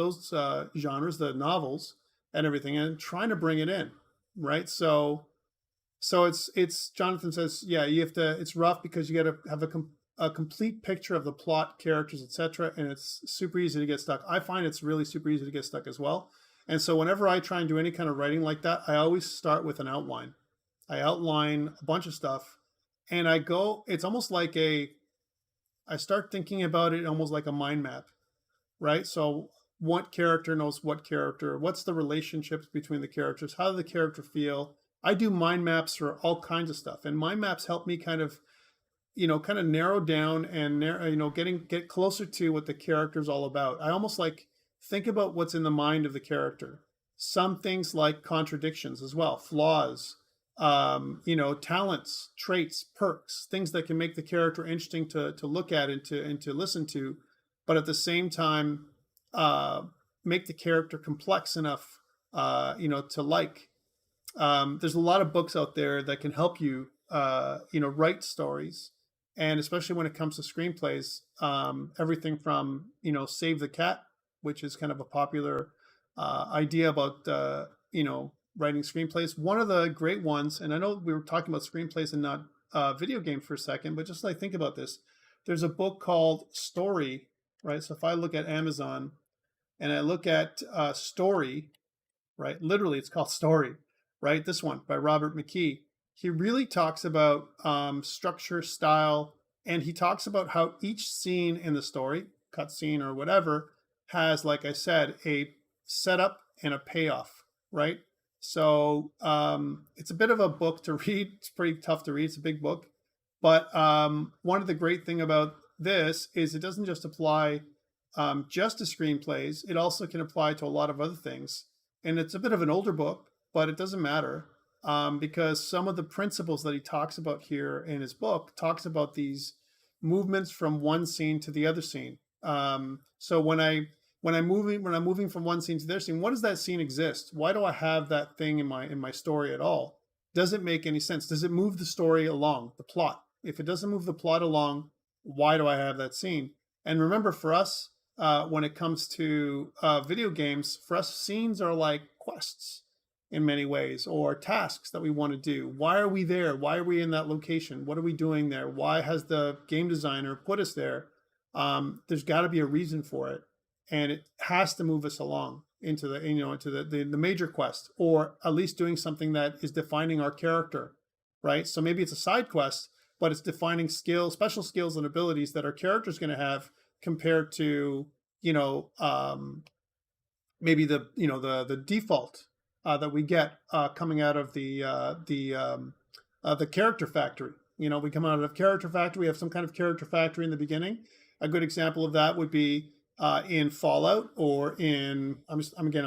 genres, the novels and everything, and trying to bring it in, right? So it's Jonathan says, yeah, you have to. It's rough because you got to have a complete picture of the plot, characters, etc., and it's super easy to get stuck. I find it's really super easy to get stuck as well. And so whenever I try and do any kind of writing like that, I always start with an outline. I outline a bunch of stuff. And it's almost like I start thinking about it almost like a mind map, right? So what character knows what character? What's the relationships between the characters? How does the character feel? I do mind maps for all kinds of stuff. And mind maps help me kind of narrow down and get closer to what the character is all about. I almost like think about what's in the mind of the character. Some things like contradictions as well, flaws, talents, traits, perks, things that can make the character interesting to look at and to listen to, but at the same time, make the character complex enough, to like. There's a lot of books out there that can help you, write stories, and especially when it comes to screenplays, everything from Save the Cat, which is kind of a popular idea about writing screenplays. One of the great ones, and I know we were talking about screenplays and not video games for a second, but just like think about this. There's a book called Story, right? So if I look at Amazon and I look at Story, right? Literally, it's called Story, right? This one by Robert McKee. He really talks about structure, style, and he talks about how each scene in the story, cutscene or whatever, has, like I said, a setup and a payoff, right? So it's a bit of a book to read. It's pretty tough to read. It's a big book. But one of the great thing about this is it doesn't just apply just to screenplays. It also can apply to a lot of other things. And it's a bit of an older book, but it doesn't matter because some of the principles that he talks about here in his book talks about these movements from one scene to the other scene. So when I'm moving from one scene to the other scene, what does that scene exist? Why do I have that thing in my story at all? Does it make any sense? Does it move the story along, the plot? If it doesn't move the plot along, why do I have that scene? And remember, for us, when it comes to video games, for us, scenes are like quests in many ways, or tasks that we want to do. Why are we there? Why are we in that location? What are we doing there? Why has the game designer put us there? There's got to be a reason for it. And it has to move us along into the major quest, or at least doing something that is defining our character, right? So maybe it's a side quest, but it's defining skills, special skills and abilities that our character is going to have compared to, maybe the default that we get coming out of the character factory. You know, we come out of character factory. We have some kind of character factory in the beginning. A good example of that would be in Fallout, or in I'm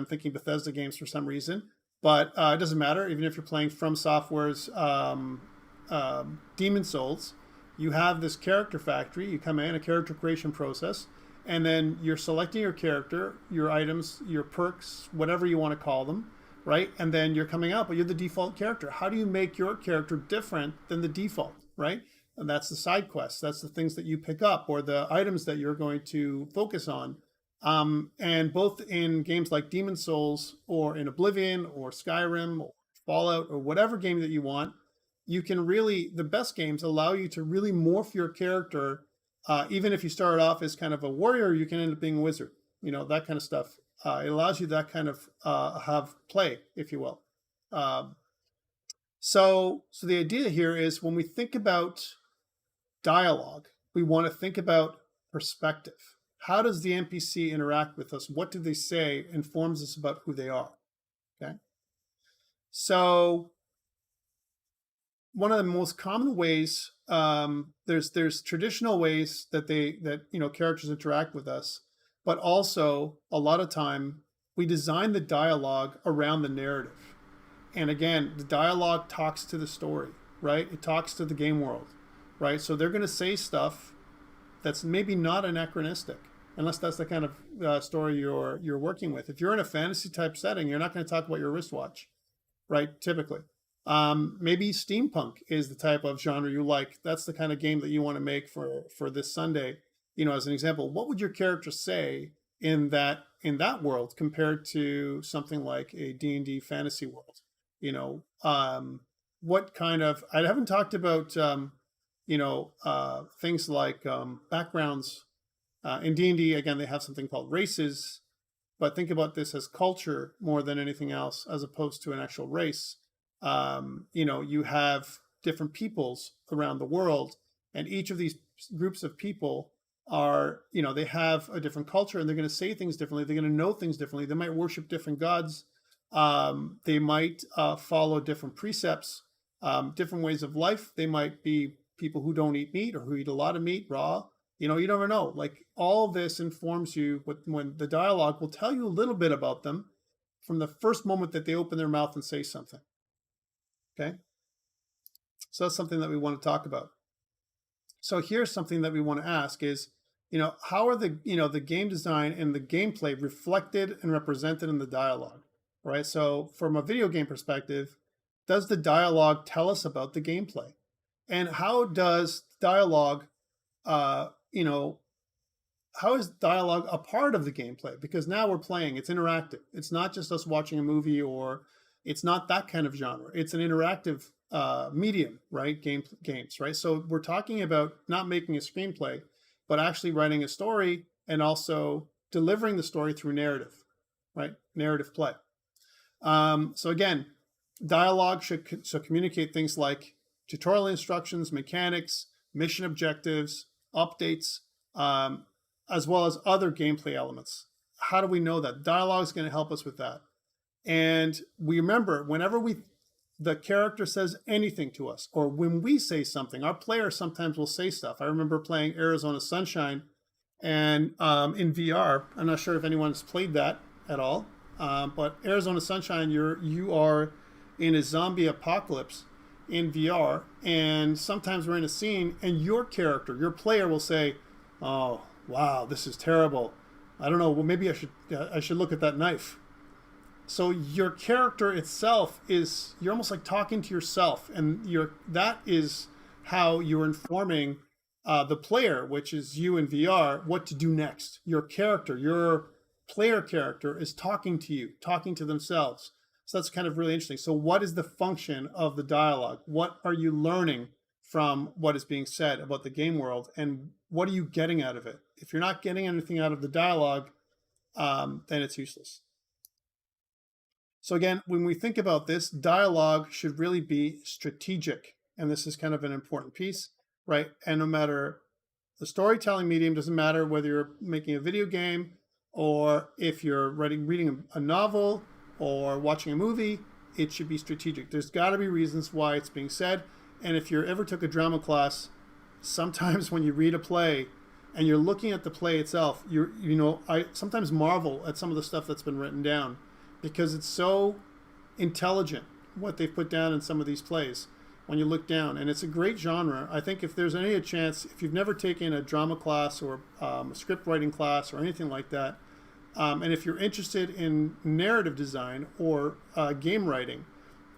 thinking Bethesda games for some reason, but it doesn't matter. Even if you're playing From Software's Demon Souls, you have this character factory. You come in, a character creation process, and then you're selecting your character, your items, your perks, whatever you want to call them, right? And then you're coming out, but you're the default character. How do you make your character different than the default, right? And that's the side quests. That's the things that you pick up, or the items that you're going to focus on. And both in games like Demon Souls, or in Oblivion, or Skyrim, or Fallout, or whatever game that you want, you can really, the best games allow you to really morph your character. Even if you start off as kind of a warrior, you can end up being a wizard, you know, that kind of stuff. It allows you that kind of have play, if you will. So the idea here is, when we think about dialogue, we want to think about perspective. How does the NPC interact with us? What do they say informs us about who they are? Okay. So one of the most common ways, there's traditional ways that characters interact with us, but also a lot of time we design the dialogue around the narrative. And again, the dialogue talks to the story, right? It talks to the game world, right? So they're going to say stuff that's maybe not anachronistic, unless that's the kind of story you're working with. If you're in a fantasy type setting, you're not going to talk about your wristwatch, right? Typically. Maybe steampunk is the type of genre you like. That's the kind of game that you want to make for this Sunday. You know, as an example, what would your character say in that world compared to something like a D&D fantasy world? You know, what kind of, I haven't talked about, things like backgrounds. In D&D, again, they have something called races, but think about this as culture more than anything else, as opposed to an actual race. You have different peoples around the world, and each of these groups of people are, they have a different culture, and they're going to say things differently. They're going to know things differently. They might worship different gods. They might follow different precepts, different ways of life. They might be people who don't eat meat, or who eat a lot of meat raw. You never know. Like, all this informs you when the dialogue will tell you a little bit about them from the first moment that they open their mouth and say something. Okay. So that's something that we want to talk about. So here's something that we want to ask is, how are the game design and the gameplay reflected and represented in the dialogue, right? So from a video game perspective, does the dialogue tell us about the gameplay? And how does dialogue, how is dialogue a part of the gameplay? Because now we're playing, it's interactive. It's not just us watching a movie, or it's not that kind of genre. It's an interactive medium, right? Games, right? So we're talking about not making a screenplay, but actually writing a story, and also delivering the story through narrative, right? Narrative play. So again, dialogue should communicate things like tutorial instructions, mechanics, mission objectives, updates, as well as other gameplay elements. How do we know that? Dialogue is going to help us with that. And we remember, whenever the character says anything to us, or when we say something, our player sometimes will say stuff. I remember playing Arizona Sunshine, and in VR, I'm not sure if anyone's played that at all, but Arizona Sunshine, you are in a zombie apocalypse in VR, and sometimes we're in a scene, and your player will say, "Oh, wow, this is terrible. I don't know. Well, maybe I should look at that knife." So your character itself you're almost like talking to yourself, and that is how you're informing the player, which is you in VR, what to do next. Your player character is talking to you, talking to themselves. So that's kind of really interesting. So what is the function of the dialogue? What are you learning from what is being said about the game world, and what are you getting out of it? If you're not getting anything out of the dialogue, then it's useless. So again, when we think about this, dialogue should really be strategic. And this is kind of an important piece, right? And no matter the storytelling medium, doesn't matter whether you're making a video game, or if you're reading a novel, or watching a movie, it should be strategic. There's got to be reasons why it's being said. And if you ever took a drama class, sometimes when you read a play and you're looking at the play itself, I sometimes marvel at some of the stuff that's been written down because it's so intelligent what they've put down in some of these plays when you look down. And it's a great genre. I think if there's any chance, if you've never taken a drama class or a script writing class or anything like that, and if you're interested in narrative design or game writing,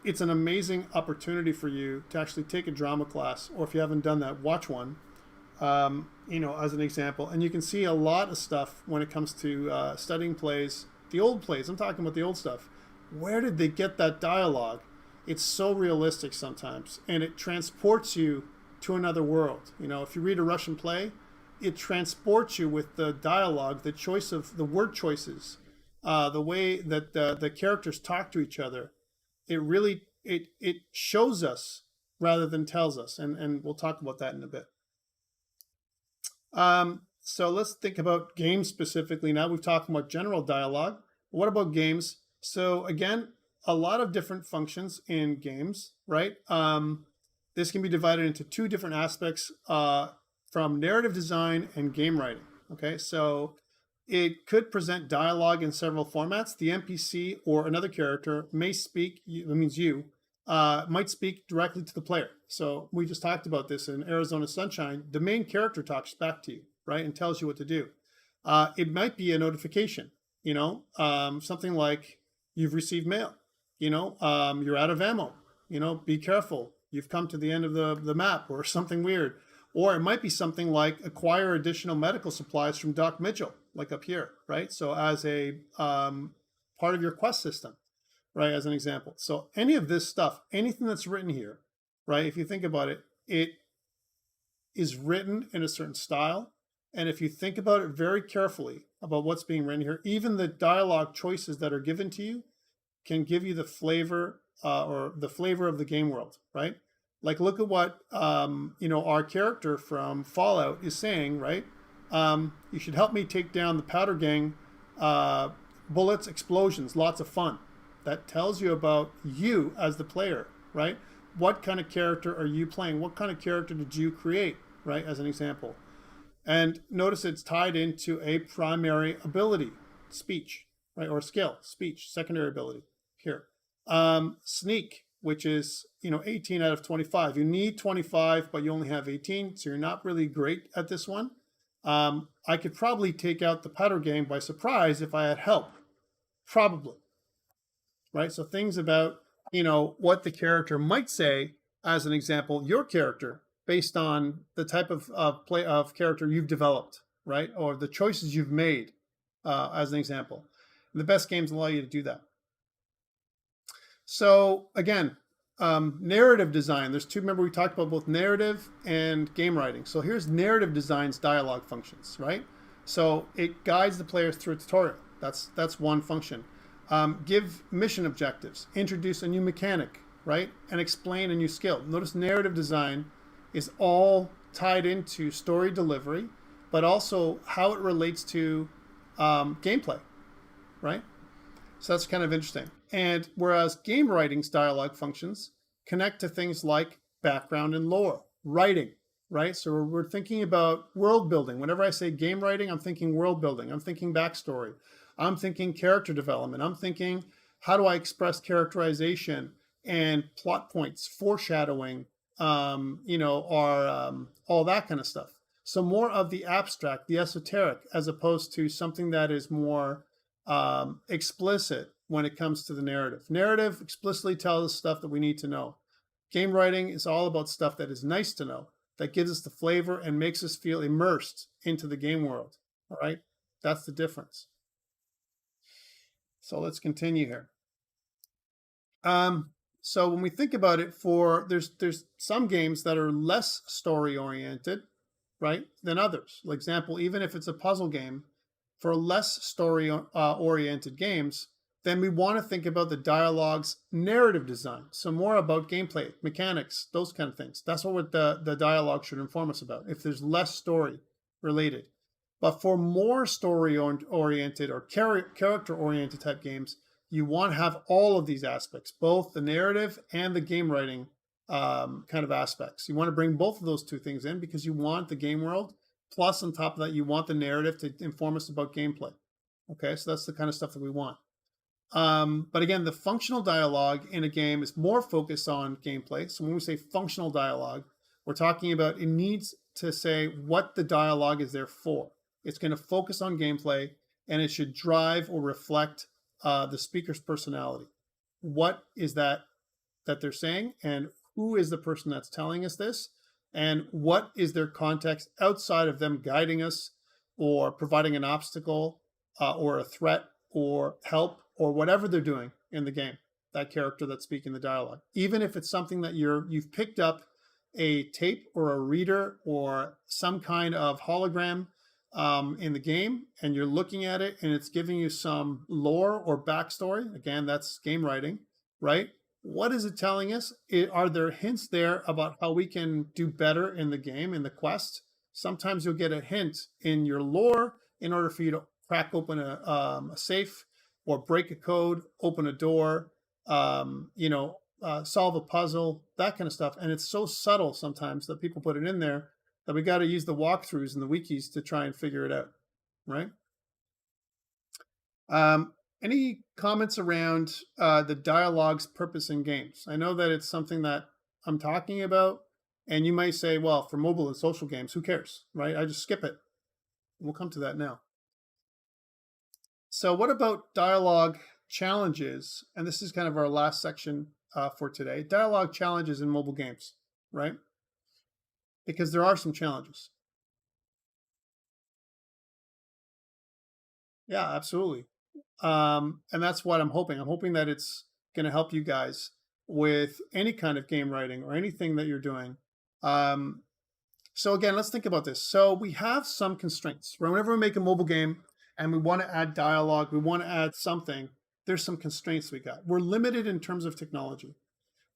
it's an amazing opportunity for you to actually take a drama class, or if you haven't done that, watch one, as an example. And you can see a lot of stuff when it comes to studying plays, the old plays. I'm talking about the old stuff. Where did they get that dialogue? It's so realistic sometimes, and it transports you to another world. If you read a Russian play, it transports you with the dialogue, the choice of the word choices, the way that the characters talk to each other. It really it shows us rather than tells us, and we'll talk about that in a bit. So let's think about games specifically. Now we've talked about general dialogue. What about games? So again, a lot of different functions in games, right? This can be divided into two different aspects from narrative design and game writing. Okay, so it could present dialogue in several formats. The NPC or another character may speak, that means you, might speak directly to the player. So we just talked about this in Arizona Sunshine. The main character talks back to you, right, and tells you what to do. It might be a notification, something like you've received mail, you're out of ammo, be careful. You've come to the end of the map or something weird. Or it might be something like acquire additional medical supplies from Doc Mitchell, like up here, right? So as a part of your quest system, right, as an example. So any of this stuff, anything that's written here, right, if you think about it, it is written in a certain style. And if you think about it very carefully about what's being written here, even the dialogue choices that are given to you can give you the flavor or the flavor of the game world, right? Like, look at what, our character from Fallout is saying, right? You should help me take down the powder gang, bullets, explosions, lots of fun. That tells you about you as the player, right? What kind of character are you playing? What kind of character did you create, right? As an example. And notice it's tied into a primary ability, speech, right? Or skill, speech, secondary ability here. Sneak, which is 18 out of 25. You need 25, but you only have 18, so you're not really great at this one. I could probably take out the powder gang by surprise if I had help, probably, right? So things about what the character might say, as an example, your character, based on the type of character you've developed, right, or the choices you've made, as an example. And the best games allow you to do that. So again, narrative design. There's two. Remember, we talked about both narrative and game writing. So here's narrative design's dialogue functions, right? So it guides the players through a tutorial. That's one function. Give mission objectives. Introduce a new mechanic, right? And explain a new skill. Notice narrative design is all tied into story delivery, but also how it relates to gameplay, right? So that's kind of interesting. And whereas game writing's dialogue functions connect to things like background and lore, writing, right? So we're thinking about world building. Whenever I say game writing, I'm thinking world building. I'm thinking backstory. I'm thinking character development. I'm thinking, how do I express characterization and plot points, foreshadowing, all that kind of stuff. So more of the abstract, the esoteric, as opposed to something that is more explicit when it comes to the narrative. Narrative explicitly tells us stuff that we need to know. Game writing is all about stuff that is nice to know, that gives us the flavor and makes us feel immersed into the game world. All right, that's the difference. So let's continue here. So when we think about it, there's some games that are less story oriented, right, than others. For example, even if it's a puzzle game, for less story oriented games, then we want to think about the dialogue's narrative design. So more about gameplay, mechanics, those kind of things. That's what the dialogue should inform us about, if there's less story related. But for more story oriented or character oriented type games, you want to have all of these aspects, both the narrative and the game writing kind of aspects. You want to bring both of those two things in because you want the game world. Plus, on top of that, you want the narrative to inform us about gameplay. Okay, so that's the kind of stuff that we want. But again, the functional dialogue in a game is more focused on gameplay. So when we say functional dialogue, we're talking about it needs to say what the dialogue is there for. It's going to focus on gameplay, and it should drive or reflect the speaker's personality. What is that they're saying, and who is the person that's telling us this, and what is their context outside of them guiding us or providing an obstacle or a threat or help or whatever they're doing in the game, that character that's speaking the dialogue. Even if it's something that you've picked up a tape or a reader or some kind of hologram in the game, and you're looking at it and it's giving you some lore or backstory. Again, that's game writing, right? What is it telling us? Are there hints there about how we can do better in the game, in the quest? Sometimes you'll get a hint in your lore in order for you to crack open a safe or break a code, open a door, solve a puzzle, that kind of stuff. And it's so subtle sometimes that people put it in there that we got to use the walkthroughs and the wikis to try and figure it out, right? Any comments around the dialogue's purpose in games? I know that it's something that I'm talking about, and you might say, well, for mobile and social games, who cares, right? I just skip it. We'll come to that now. So what about dialogue challenges? And this is kind of our last section for today. Dialogue challenges in mobile games, right? Because there are some challenges. Yeah, absolutely. And that's what I'm hoping. I'm hoping that it's going to help you guys with any kind of game writing or anything that you're doing. So again, let's think about this. So we have some constraints. Whenever we make a mobile game and we want to add dialogue, we want to add something, there's some constraints we got. We're limited in terms of technology.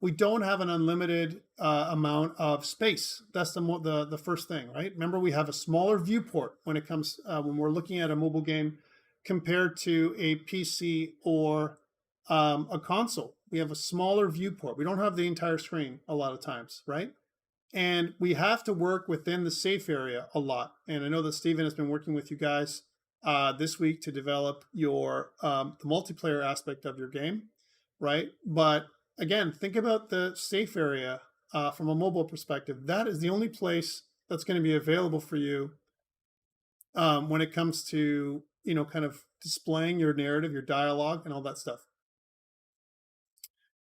We don't have an unlimited amount of space. That's the first thing, right? Remember, we have a smaller viewport when it comes when we're looking at a mobile game compared to a PC or a console. We have a smaller viewport. We don't have the entire screen a lot of times, right? And we have to work within the safe area a lot. And I know that Stephen has been working with you guys this week to develop your the multiplayer aspect of your game, right? But again, think about the safe area from a mobile perspective. That is the only place that's going to be available for you when it comes to, kind of displaying your narrative, your dialogue, and all that stuff.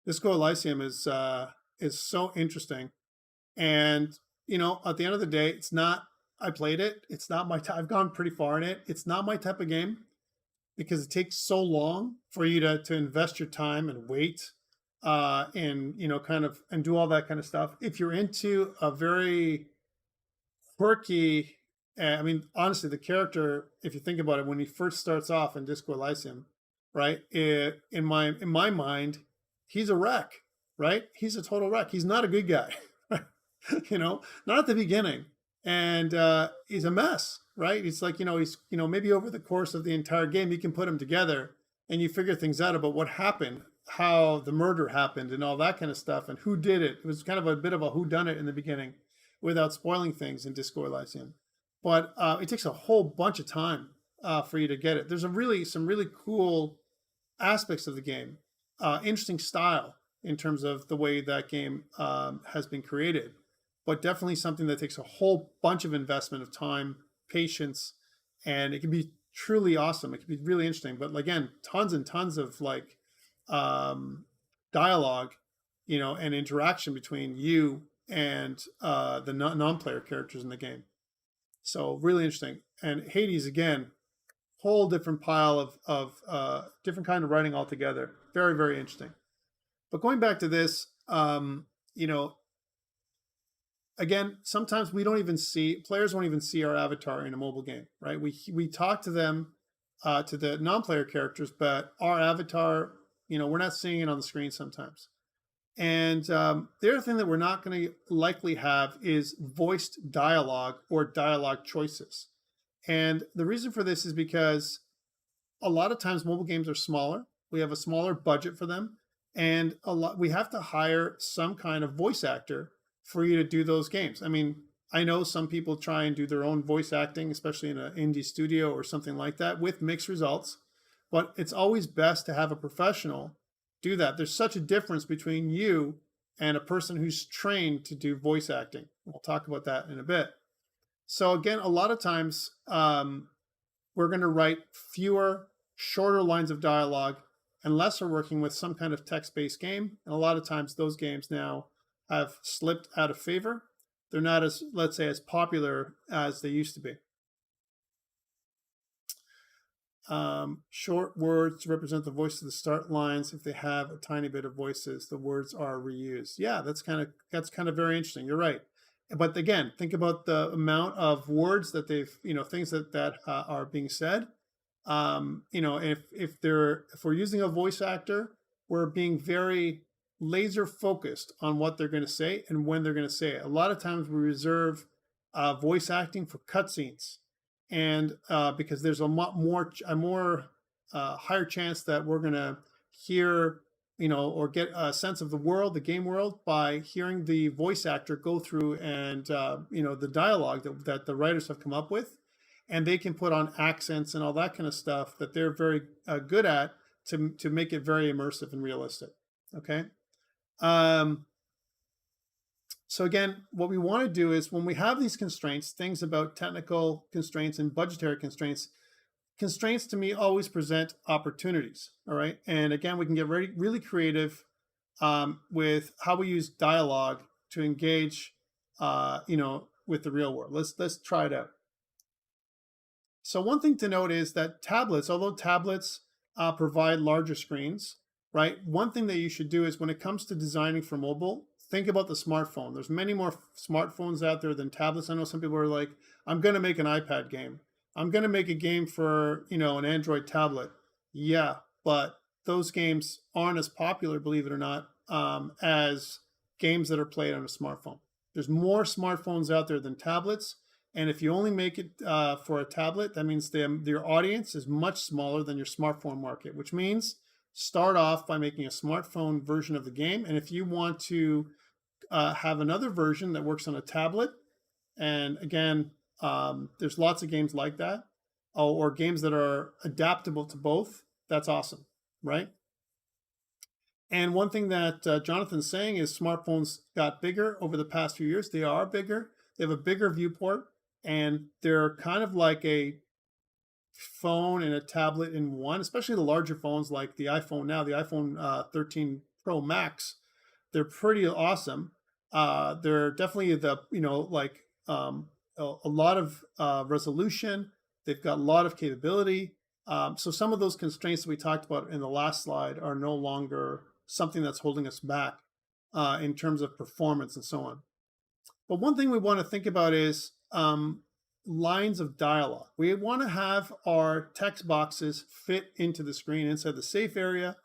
Disco Elysium is so interesting. And, at the end of the day, it's not, I played it. It's not my I've gone pretty far in it. It's not my type of game because it takes so long for you to invest your time and wait and, and do all that kind of stuff. If you're into a very quirky, honestly, the character, if you think about it, when he first starts off in Disco Elysium, right? In my mind, he's a wreck, right? He's a total wreck. He's not a good guy, not at the beginning. And he's a mess, right? It's like, he's, maybe over the course of the entire game, you can put them together and you figure things out about what happened, how the murder happened and all that kind of stuff and who did it. It was kind of a bit of a whodunit in the beginning without spoiling things in Disco Elysium. But it takes a whole bunch of time for you to get it. There's some really cool aspects of the game, interesting style in terms of the way that game has been created, but definitely something that takes a whole bunch of investment of time, patience, and it can be truly awesome. It can be really interesting, but again, tons and tons of dialogue, and interaction between you and the non-player characters in the game. So really interesting. And Hades, again, whole different pile of different kind of writing altogether. Very, very interesting. But going back to this, again, sometimes players won't even see our avatar in a mobile game, right? We talk to them, to the non-player characters, but our avatar, we're not seeing it on the screen sometimes. And the other thing that we're not going to likely have is voiced dialogue or dialogue choices. And the reason for this is because a lot of times mobile games are smaller. We have a smaller budget for them, and we have to hire some kind of voice actor for you to do those games. I mean, I know some people try and do their own voice acting, especially in an indie studio or something like that, with mixed results. But it's always best to have a professional do that. There's such a difference between you and a person who's trained to do voice acting. We'll talk about that in a bit. So again, a lot of times we're going to write fewer, shorter lines of dialogue unless we're working with some kind of text-based game. And a lot of times those games now have slipped out of favor. They're not as, let's say, as popular as they used to be. Short words to represent the voice of the start lines. If they have a tiny bit of voices, the words are reused. Yeah, that's kind of very interesting. You're right. But again, think about the amount of words that they've, things that are being said. If we're using a voice actor, we're being very laser focused on what they're going to say and when they're going to say it. A lot of times we reserve voice acting for cutscenes, and because there's a more higher chance that we're going to hear, or get a sense of the world, the game world, by hearing the voice actor go through and the dialogue that the writers have come up with, and they can put on accents and all that kind of stuff that they're very good at to make it very immersive and realistic. Okay. So again, what we want to do is when we have these constraints, things about technical constraints and budgetary constraints to me always present opportunities. All right. And again, we can get really creative with how we use dialogue to engage, with the real world. Let's try it out. So one thing to note is that tablets, although tablets provide larger screens, right? One thing that you should do is when it comes to designing for mobile, think about the smartphone. There's many more smartphones out there than tablets. I know some people are like, I'm going to make an iPad game. I'm going to make a game for, an Android tablet. Yeah, but those games aren't as popular, believe it or not, as games that are played on a smartphone. There's more smartphones out there than tablets. And if you only make it for a tablet, that means your audience is much smaller than your smartphone market, which means start off by making a smartphone version of the game. And if you want to have another version that works on a tablet, and again, there's lots of games like that, or games that are adaptable to both, that's awesome, right? And one thing that Jonathan's saying is smartphones got bigger over the past few years. They are bigger. They have a bigger viewport, and they're kind of like a phone and a tablet in one, especially the larger phones like the iPhone now, the iPhone 13 Pro Max. They're pretty awesome. They're definitely a lot of resolution. They've got a lot of capability. So some of those constraints that we talked about in the last slide are no longer something that's holding us back in terms of performance and so on. But one thing we want to think about is lines of dialogue. We want to have our text boxes fit into the screen inside the safe area,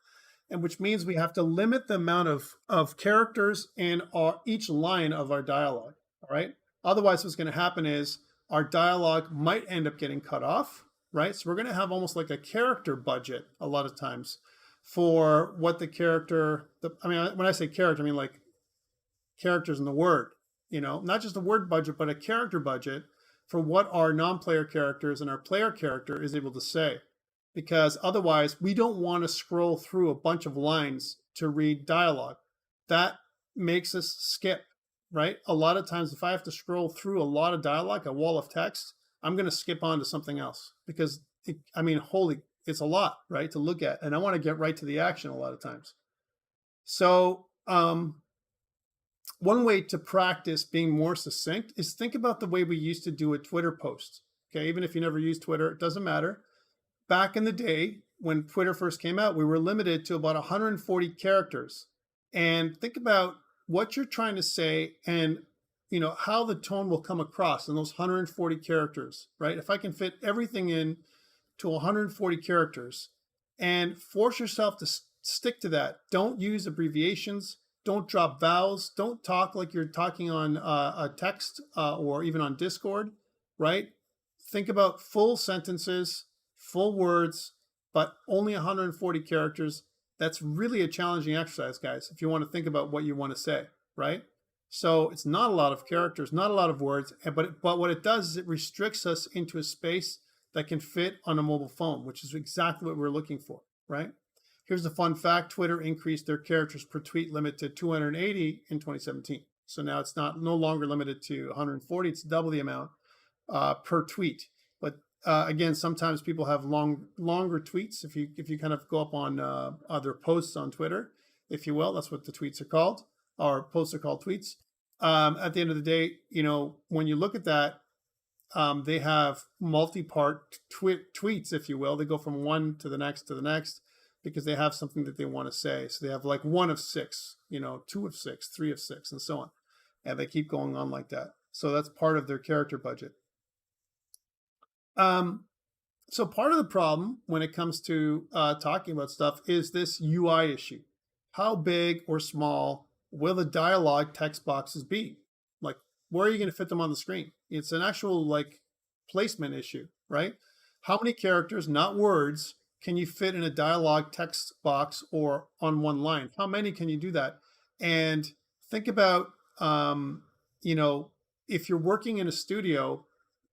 and which means we have to limit the amount of characters in each line of our dialogue, all right? Otherwise, what's going to happen is our dialogue might end up getting cut off, right? So we're going to have almost like a character budget a lot of times for what the character, when I say character, I mean like characters in the word, not just a word budget, but a character budget for what our non-player characters and our player character is able to say. Because otherwise, we don't want to scroll through a bunch of lines to read dialogue. That makes us skip, right? A lot of times, if I have to scroll through a lot of dialogue, a wall of text, I'm going to skip on to something else because, it's a lot, right, to look at. And I want to get right to the action a lot of times. So one way to practice being more succinct is think about the way we used to do a Twitter post. Okay, even if you never use Twitter, it doesn't matter. Back in the day, when Twitter first came out, we were limited to about 140 characters. And think about what you're trying to say and how the tone will come across in those 140 characters, right? If I can fit everything in to 140 characters and force yourself to stick to that. Don't use abbreviations. Don't drop vowels. Don't talk like you're talking on a text or even on Discord, right? Think about full sentences, full words, but only 140 characters. That's really a challenging exercise, guys, if you want to think about what you want to say, right? So it's not a lot of characters, not a lot of words, but what it does is it restricts us into a space that can fit on a mobile phone, which is exactly what we're looking for, right? Here's a fun fact. Twitter increased their characters per tweet limit to 280 in 2017. So now it's no longer limited to 140. It's double the amount per tweet. But again, sometimes people have longer tweets. If you kind of go up on other posts on Twitter, if you will, that's what the tweets are called, or posts are called tweets. At the end of the day, when you look at that, they have multi-part tweets, if you will. They go from one to the next, because they have something that they want to say. So they have like 1 of 6, 2 of 6, 3 of 6, and so on. And they keep going on like that. So that's part of their character budget. So part of the problem when it comes to talking about stuff is this UI issue. How big or small will the dialogue text boxes be? Like, where are you going to fit them on the screen? It's an actual placement issue, right? How many characters, not words, can you fit in a dialogue text box or on one line? How many can you do that? And think about, if you're working in a studio,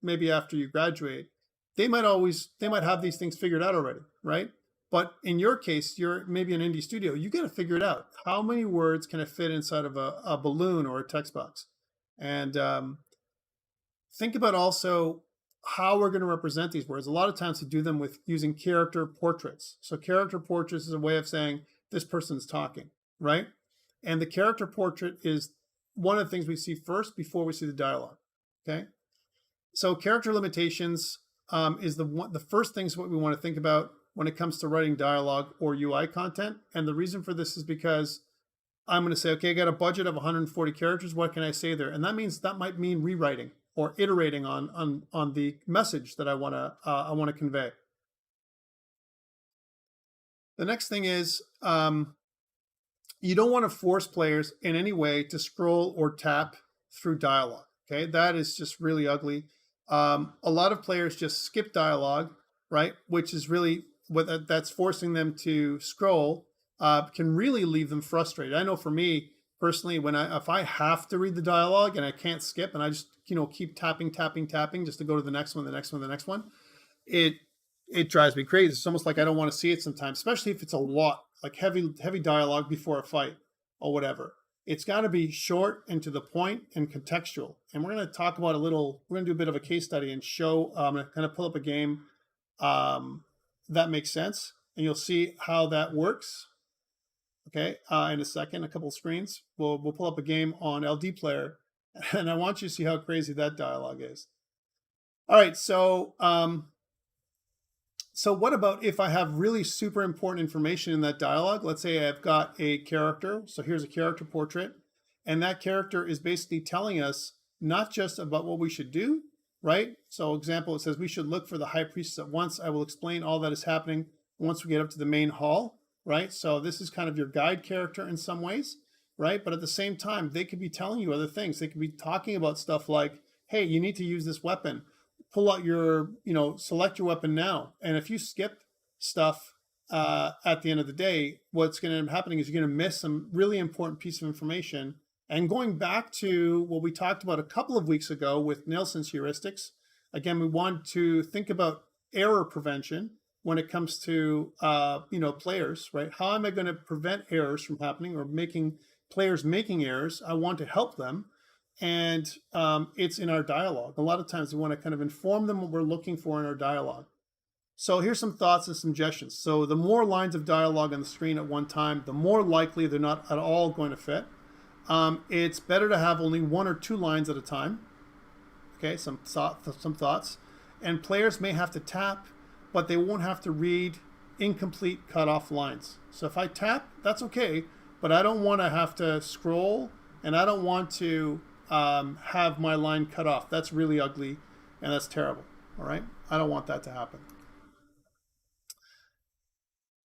maybe after you graduate, they might have these things figured out already, right? But in your case, you're maybe an indie studio. You got to figure it out. How many words can it fit inside of a balloon or a text box? And think about also how we're going to represent these words. A lot of times we do them with using character portraits. So character portraits is a way of saying this person's talking, right? And the character portrait is one of the things we see first before we see the dialogue, okay? So character limitations is the first things what we want to think about when it comes to writing dialogue or UI content. And the reason for this is because I'm going to say, okay, I got a budget of 140 characters. What can I say there? And that might mean rewriting or iterating on the message that I want to convey. The next thing is you don't want to force players in any way to scroll or tap through dialogue. Okay, that is just really ugly. A lot of players just skip dialogue, right? Which is really that's forcing them to scroll. Can really leave them frustrated. I know for me personally, if I have to read the dialogue and I can't skip, and I just keep tapping just to go to the next one, it drives me crazy. It's almost like I don't want to see it sometimes, especially if it's a lot like heavy dialogue before a fight or whatever. It's got to be short and to the point and contextual. And we're going to talk about we're going to do a bit of a case study and show. I'm going to kind of pull up a game that makes sense, and you'll see how that works. Okay, in a second, a couple of screens. We'll pull up a game on LD Player, and I want you to see how crazy that dialogue is. All right, so what about if I have really super important information in that dialogue? Let's say I've got a character. So here's a character portrait, and that character is basically telling us not just about what we should do, right? So example, it says we should look for the high priestess at once. I will explain all that is happening once we get up to the main hall. Right? So this is kind of your guide character in some ways, right? But at the same time, they could be telling you other things. They could be talking about stuff like, hey, you need to use this weapon. Pull out select your weapon now. And if you skip stuff at the end of the day, what's going to end up happening is you're going to miss some really important piece of information. And going back to what we talked about a couple of weeks ago with Nielsen's heuristics, again, we want to think about error prevention when it comes to players, right? How am I going to prevent errors from happening or players making errors? I want to help them, and it's in our dialogue. A lot of times we want to kind of inform them what we're looking for in our dialogue. So here's some thoughts and suggestions. So the more lines of dialogue on the screen at one time, the more likely they're not at all going to fit. It's better to have only 1 or 2 lines at a time. Okay, some thoughts, and players may have to tap, but they won't have to read incomplete cut-off lines. So if I tap, that's okay, but I don't want to have to scroll, and I don't want to have my line cut off. That's really ugly, and that's terrible, all right? I don't want that to happen.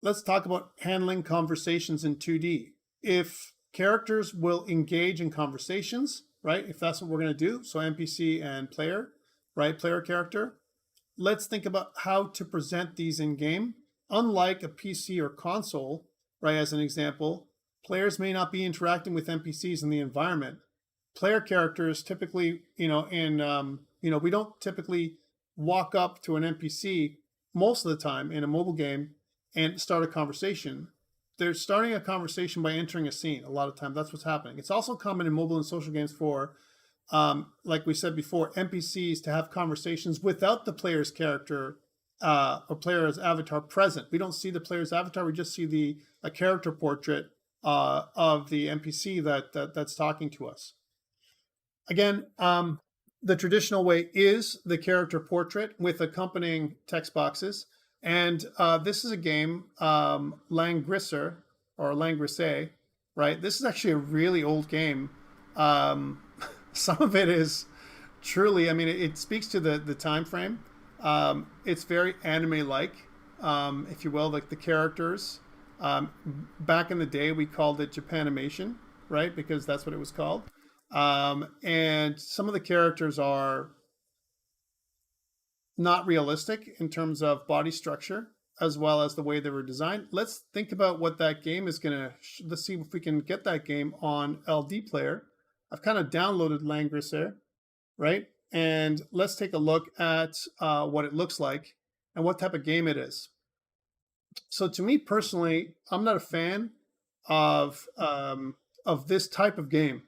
Let's talk about handling conversations in 2D. If characters will engage in conversations, right? If that's what we're going to do, so NPC and player, right? Player character. Let's think about how to present these in game. unlike a PC or console, right, as an example, players may not be interacting with NPCs in the environment. Player characters typically, we don't typically walk up to an NPC most of the time in a mobile game and start a conversation. They're starting a conversation by entering a scene. A lot of times, that's what's happening. It's also common in mobile and social games for, like we said before, NPCs to have conversations without the player's character or player's avatar present. We don't see the player's avatar. We just see a character portrait of the NPC that's talking to us. Again, the traditional way is the character portrait with accompanying text boxes. And this is a game, Langrisser, or Langrisser, right? This is actually a really old game. Some of it is truly, I mean, it speaks to the time frame. It's very anime-like, if you will, like the characters. Back in the day, we called it Japanimation, right? Because that's what it was called. And some of the characters are not realistic in terms of body structure as well as the way they were designed. Let's think about what that game is going to, let's see if we can get that game on LD Player. I've kind of downloaded Langrisser, right? And let's take a look at what it looks like and what type of game it is. So to me personally, I'm not a fan of this type of game.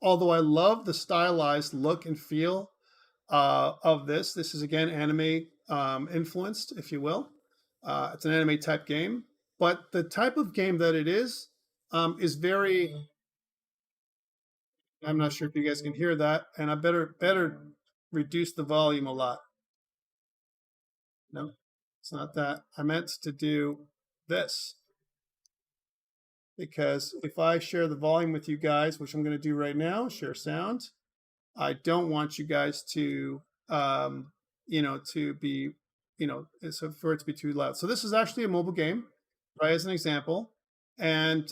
Although I love the stylized look and feel of this. This is, again, anime influenced, if you will. It's an anime type game. But the type of game that it is very... I'm not sure if you guys can hear that. And I better reduce the volume a lot. No, it's not that. I meant to do this. Because if I share the volume with you guys, which I'm going to do right now, share sound, I don't want you guys to, to be, so for it to be too loud. So this is actually a mobile game, right, as an example. And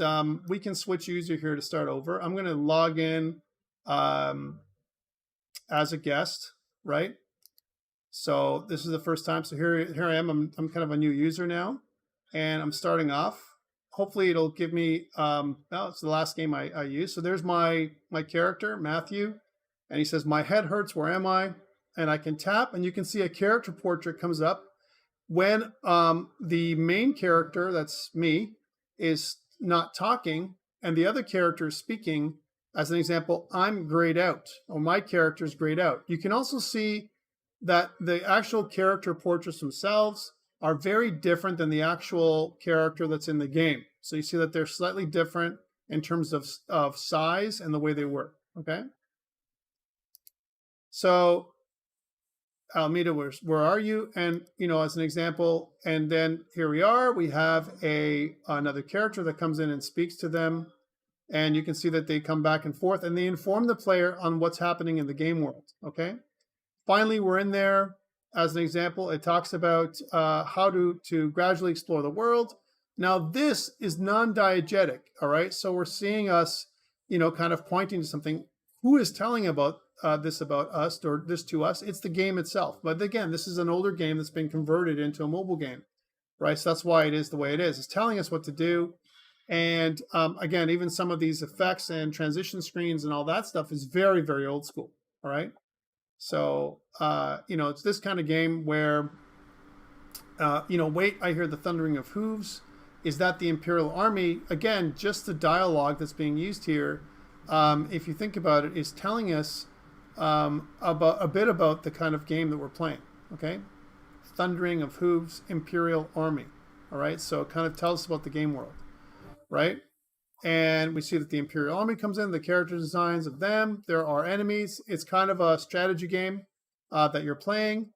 we can switch user here to start over. I'm going to log in as a guest, right? So this is the first time. So here I am. I'm kind of a new user now, and I'm starting off. Hopefully it'll give me, it's the last game I used. So there's my character, Matthew, and he says, "My head hurts, where am I?" And I can tap, and you can see a character portrait comes up when the main character, that's me, is not talking, and the other character is speaking. As an example, I'm grayed out, or my character is grayed out. You can also see that the actual character portraits themselves are very different than the actual character that's in the game. So you see that they're slightly different in terms of size and the way they work, okay? So Almeida, where are you? And, as an example, and then here we are, we have another character that comes in and speaks to them. And you can see that they come back and forth, and they inform the player on what's happening in the game world, okay? Finally, we're in there. As an example, it talks about how to gradually explore the world. Now, this is non-diegetic, all right? So we're seeing us, kind of pointing to something. Who is telling about this about us, or this to us? It's the game itself. But again, this is an older game that's been converted into a mobile game, right? So that's why it is the way it is. It's telling us what to do. And again, even some of these effects and transition screens and all that stuff is very, very old school, all right? So, it's this kind of game where, wait, I hear the thundering of hooves. Is that the Imperial Army? Again, just the dialogue that's being used here, if you think about it, is telling us about a bit about the kind of game that we're playing, okay? Thundering of hooves, Imperial Army, all right? So it kind of tells us about the game world, right? And we see that the Imperial Army comes in, the character designs of them. There are enemies. It's kind of a strategy game that you're playing.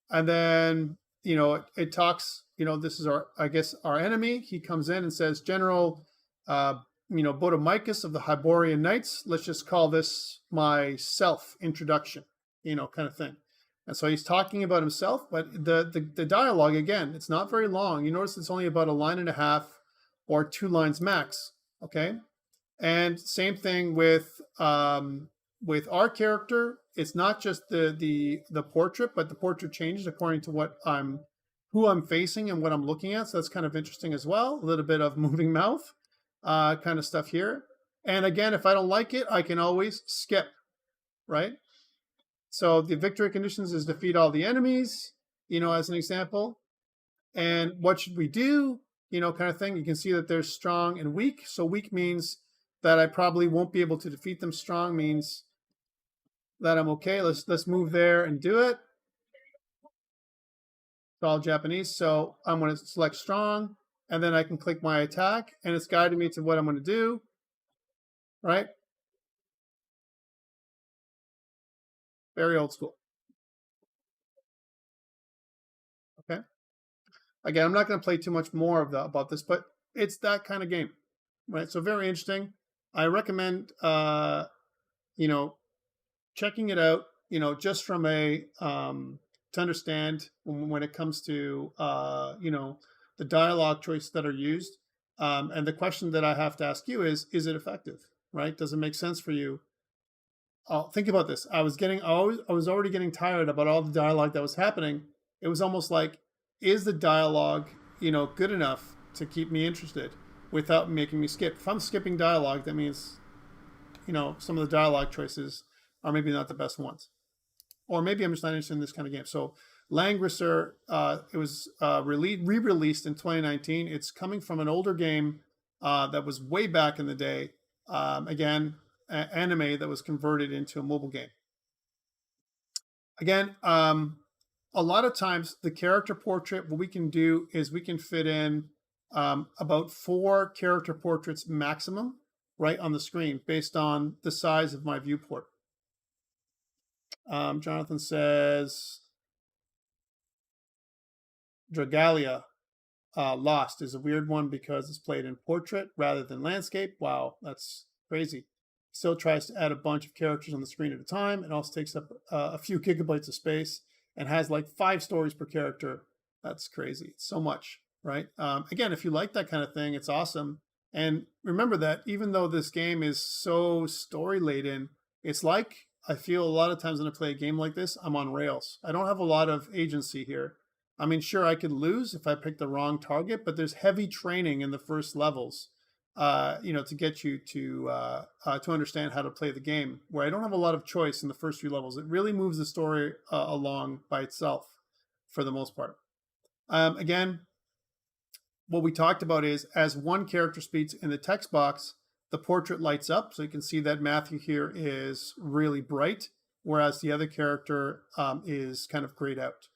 And then, it talks, this is our enemy. He comes in and says, General, Botomicus of the Hyborian Knights. Let's just call this my self-introduction, kind of thing. And so he's talking about himself, but the dialogue, again, it's not very long. You notice it's only about a line and a half or 2 lines max. Okay, and same thing with our character. It's not just the portrait, but the portrait changes according to what I'm who I'm facing and what I'm looking at. So that's kind of interesting as well. A little bit of moving mouth kind of stuff here. And again, if I don't like it, I can always skip, right? So the victory conditions is defeat all the enemies, as an example. And what should we do? Kind of thing. You can see that there's strong and weak. So weak means that I probably won't be able to defeat them. Strong means that I'm okay. Let's move there and do it. It's all Japanese. So I'm going to select strong, and then I can click my attack, and it's guiding me to what I'm going to do, right? Very old school. Okay. Again, I'm not going to play too much more about this, but it's that kind of game, right? So very interesting. I recommend, checking it out, just from to understand when it comes to, the dialogue choices that are used. And the question that I have to ask you is it effective, right? Does it make sense for you? Think about this. I was already getting tired about all the dialogue that was happening. It was almost like, is the dialogue, good enough to keep me interested without making me skip? If I'm skipping dialogue, that means, some of the dialogue choices are maybe not the best ones. Or maybe I'm just not interested in this kind of game. So Langrisser, it was re-released in 2019. It's coming from an older game that was way back in the day. Again, anime that was converted into a mobile game. Again, a lot of times the character portrait, what we can do is we can fit in about 4 character portraits maximum right on the screen based on the size of my viewport. Jonathan says, Dragalia Lost is a weird one because it's played in portrait rather than landscape. Wow, that's crazy. Still tries to add a bunch of characters on the screen at a time. It also takes up a few gigabytes of space and has like 5 stories per character. That's crazy. It's so much, right? Again, if you like that kind of thing, it's awesome. And remember that even though this game is so story laden, it's like, I feel a lot of times when I play a game like this, I'm on rails. I don't have a lot of agency here. I mean, sure, I could lose if I pick the wrong target, but there's heavy training in the first levels, to get you to understand how to play the game, where I don't have a lot of choice in the first few levels. It really moves the story along by itself for the most part. Again, what we talked about is as one character speaks in the text box, the portrait lights up. So you can see that Matthew here is really bright, whereas the other character is kind of grayed out.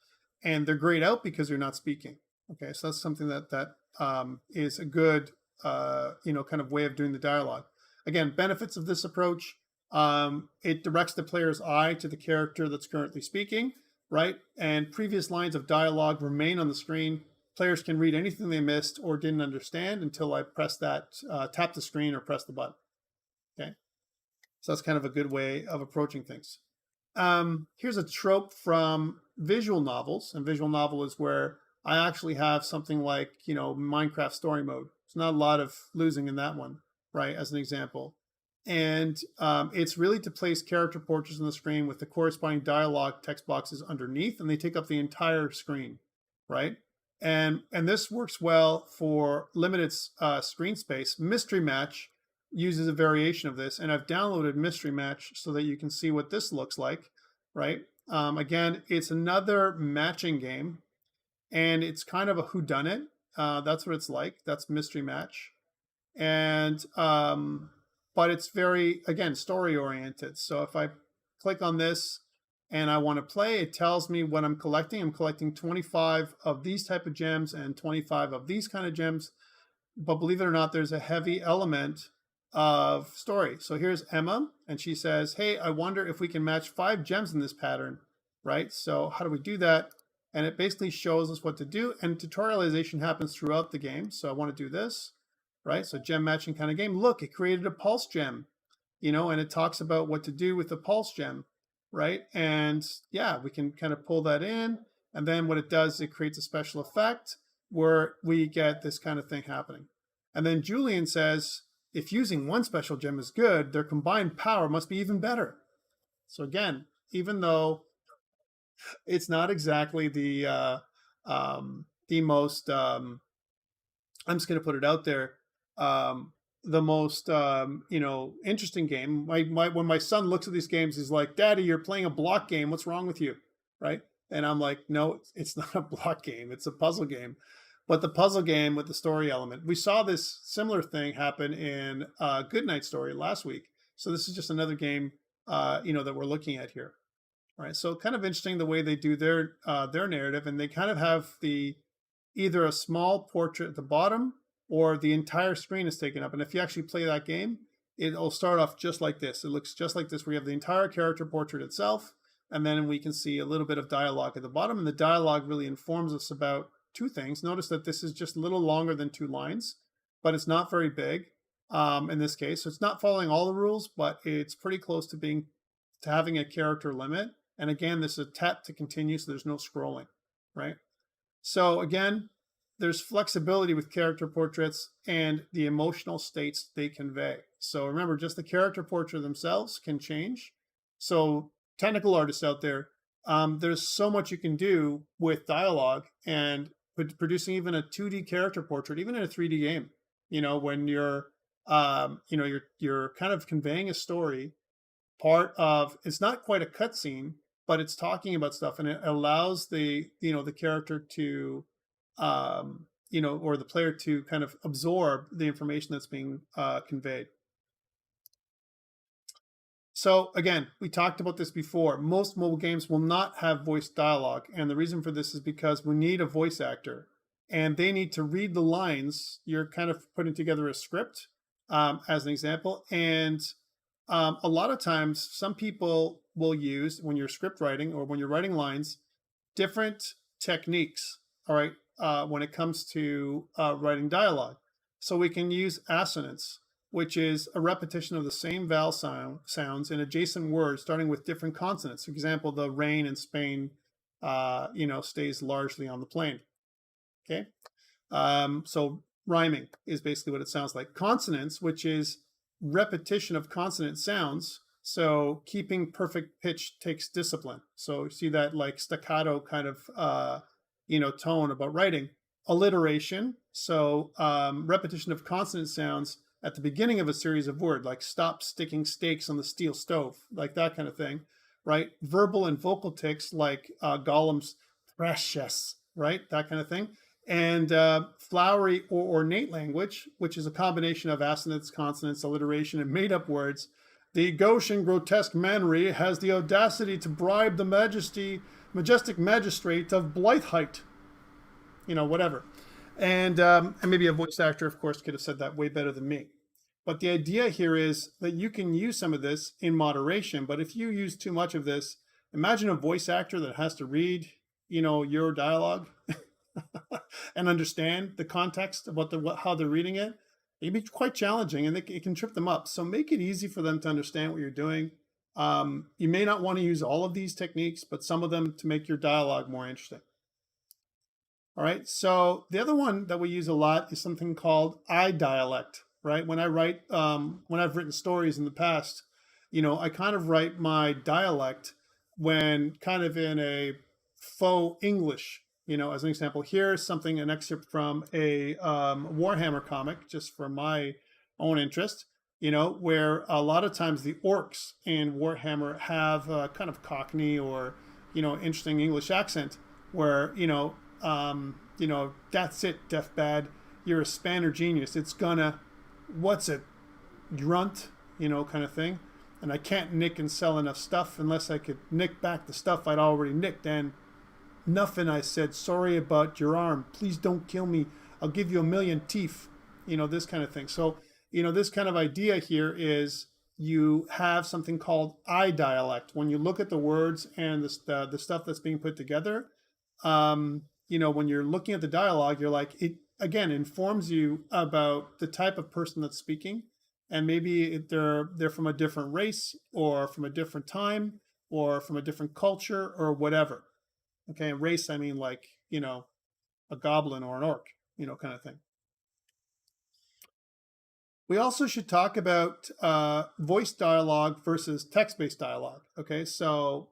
And they're grayed out because you're not speaking. Okay, so that's something that is a good, kind of way of doing the dialogue. Again, benefits of this approach, it directs the player's eye to the character that's currently speaking, right? And previous lines of dialogue remain on the screen. Players can read anything they missed or didn't understand until I press that, tap the screen or press the button. Okay, so that's kind of a good way of approaching things. Here's a trope from visual novels, and visual novel is where I actually have something like, Minecraft story mode. There's not a lot of losing in that one, right, as an example. And it's really to place character portraits on the screen with the corresponding dialogue text boxes underneath, and they take up the entire screen, right? And this works well for limited screen space. Mystery Match uses a variation of this, and I've downloaded Mystery Match so that you can see what this looks like, right? Again, it's another matching game, and it's kind of a whodunit. That's what it's like. That's Mystery Match. And but it's very, again, story oriented. So if I click on this and I want to play, it tells me what I'm collecting. I'm collecting 25 of these type of gems and 25 of these kind of gems. But believe it or not, there's a heavy element of story. So here's Emma, and she says, hey, I wonder if we can match 5 gems in this pattern, right? So how do we do that? And it basically shows us what to do, and tutorialization happens throughout the game. So I want to do this, right? So gem matching kind of game. Look, it created a pulse gem, and it talks about what to do with the pulse gem, right? And yeah, we can kind of pull that in, and then what it does, it creates a special effect where we get this kind of thing happening. And then Julian says, if using one special gem is good, their combined power must be even better. So again, even though it's not exactly the the most I'm just going to put it out there. The most interesting game. When my son looks at these games, he's like, "Daddy, you're playing a block game. What's wrong with you?" Right? And I'm like, "No, it's not a block game. It's a puzzle game." But the puzzle game with the story element. We saw this similar thing happen in Good Night Story last week. So this is just another game, that we're looking at here. All right. So kind of interesting the way they do their narrative, and they kind of have the either a small portrait at the bottom or the entire screen is taken up. And if you actually play that game, it'll start off just like this. It looks just like this. We have the entire character portrait itself, and then we can see a little bit of dialogue at the bottom. And the dialogue really informs us about two things. Notice that this is just a little longer than 2 lines, but it's not very big in this case. So it's not following all the rules, but it's pretty close to having a character limit. And again, this is a tap to continue, so there's no scrolling, right? So again, there's flexibility with character portraits and the emotional states they convey. So remember, just the character portrait themselves can change. So technical artists out there, there's so much you can do with dialogue and producing even a 2D character portrait, even in a 3D game. When you're kind of conveying a story. Part of it's not quite a cutscene, but it's talking about stuff, and it allows the character to or the player to kind of absorb the information that's being conveyed. So again, we talked about this before. Most mobile games will not have voice dialogue, and the reason for this is because we need a voice actor, and they need to read the lines. You're kind of putting together a script, as an example, and a lot of times, some people will use, when you're script writing or when you're writing lines, different techniques, all right, when it comes to writing dialogue. So we can use assonance, which is a repetition of the same vowel sounds in adjacent words, starting with different consonants. For example, the rain in Spain, stays largely on the plain. Okay, so rhyming is basically what it sounds like. Consonants, which is repetition of consonant sounds. So keeping perfect pitch takes discipline. So you see that like staccato kind of tone about writing. Alliteration, so repetition of consonant sounds at the beginning of a series of words, like stop sticking steaks on the steel stove, like that kind of thing, right? Verbal and vocal tics, like Gollum's precious, right? That kind of thing. And flowery or ornate language, which is a combination of assonance, consonants, alliteration, and made-up words. The gauche grotesque mannery has the audacity to bribe the majestic magistrate of Blytheheit. Whatever. And maybe a voice actor, of course, could have said that way better than me. But the idea here is that you can use some of this in moderation, but if you use too much of this, imagine a voice actor that has to read, your dialogue and understand the context about how they're reading it. It can be quite challenging, and it can trip them up. So make it easy for them to understand what you're doing. You may not want to use all of these techniques, but some of them to make your dialogue more interesting. All right, so the other one that we use a lot is something called I dialect, right? When I write, when I've written stories in the past, I kind of write my dialect when kind of in a faux English. As an example, here's an excerpt from a Warhammer comic, just for my own interest, where a lot of times the orcs in Warhammer have a kind of Cockney or, interesting English accent where, that's it, deaf bad. You're a spanner genius. It's gonna, what's it, grunt, kind of thing. And I can't nick and sell enough stuff unless I could nick back the stuff I'd already nicked. And nothing, I said, sorry about your arm. Please don't kill me. I'll give you 1,000,000 teeth. This kind of thing. So, this kind of idea here is you have something called I dialect. When you look at the words and the stuff that's being put together, when you're looking at the dialogue, you're like, it again informs you about the type of person that's speaking, and maybe they're from a different race or from a different time or from a different culture or whatever. Okay, and race, I mean like, a goblin or an orc, kind of thing. We also should talk about voice dialogue versus text-based dialogue. Okay, so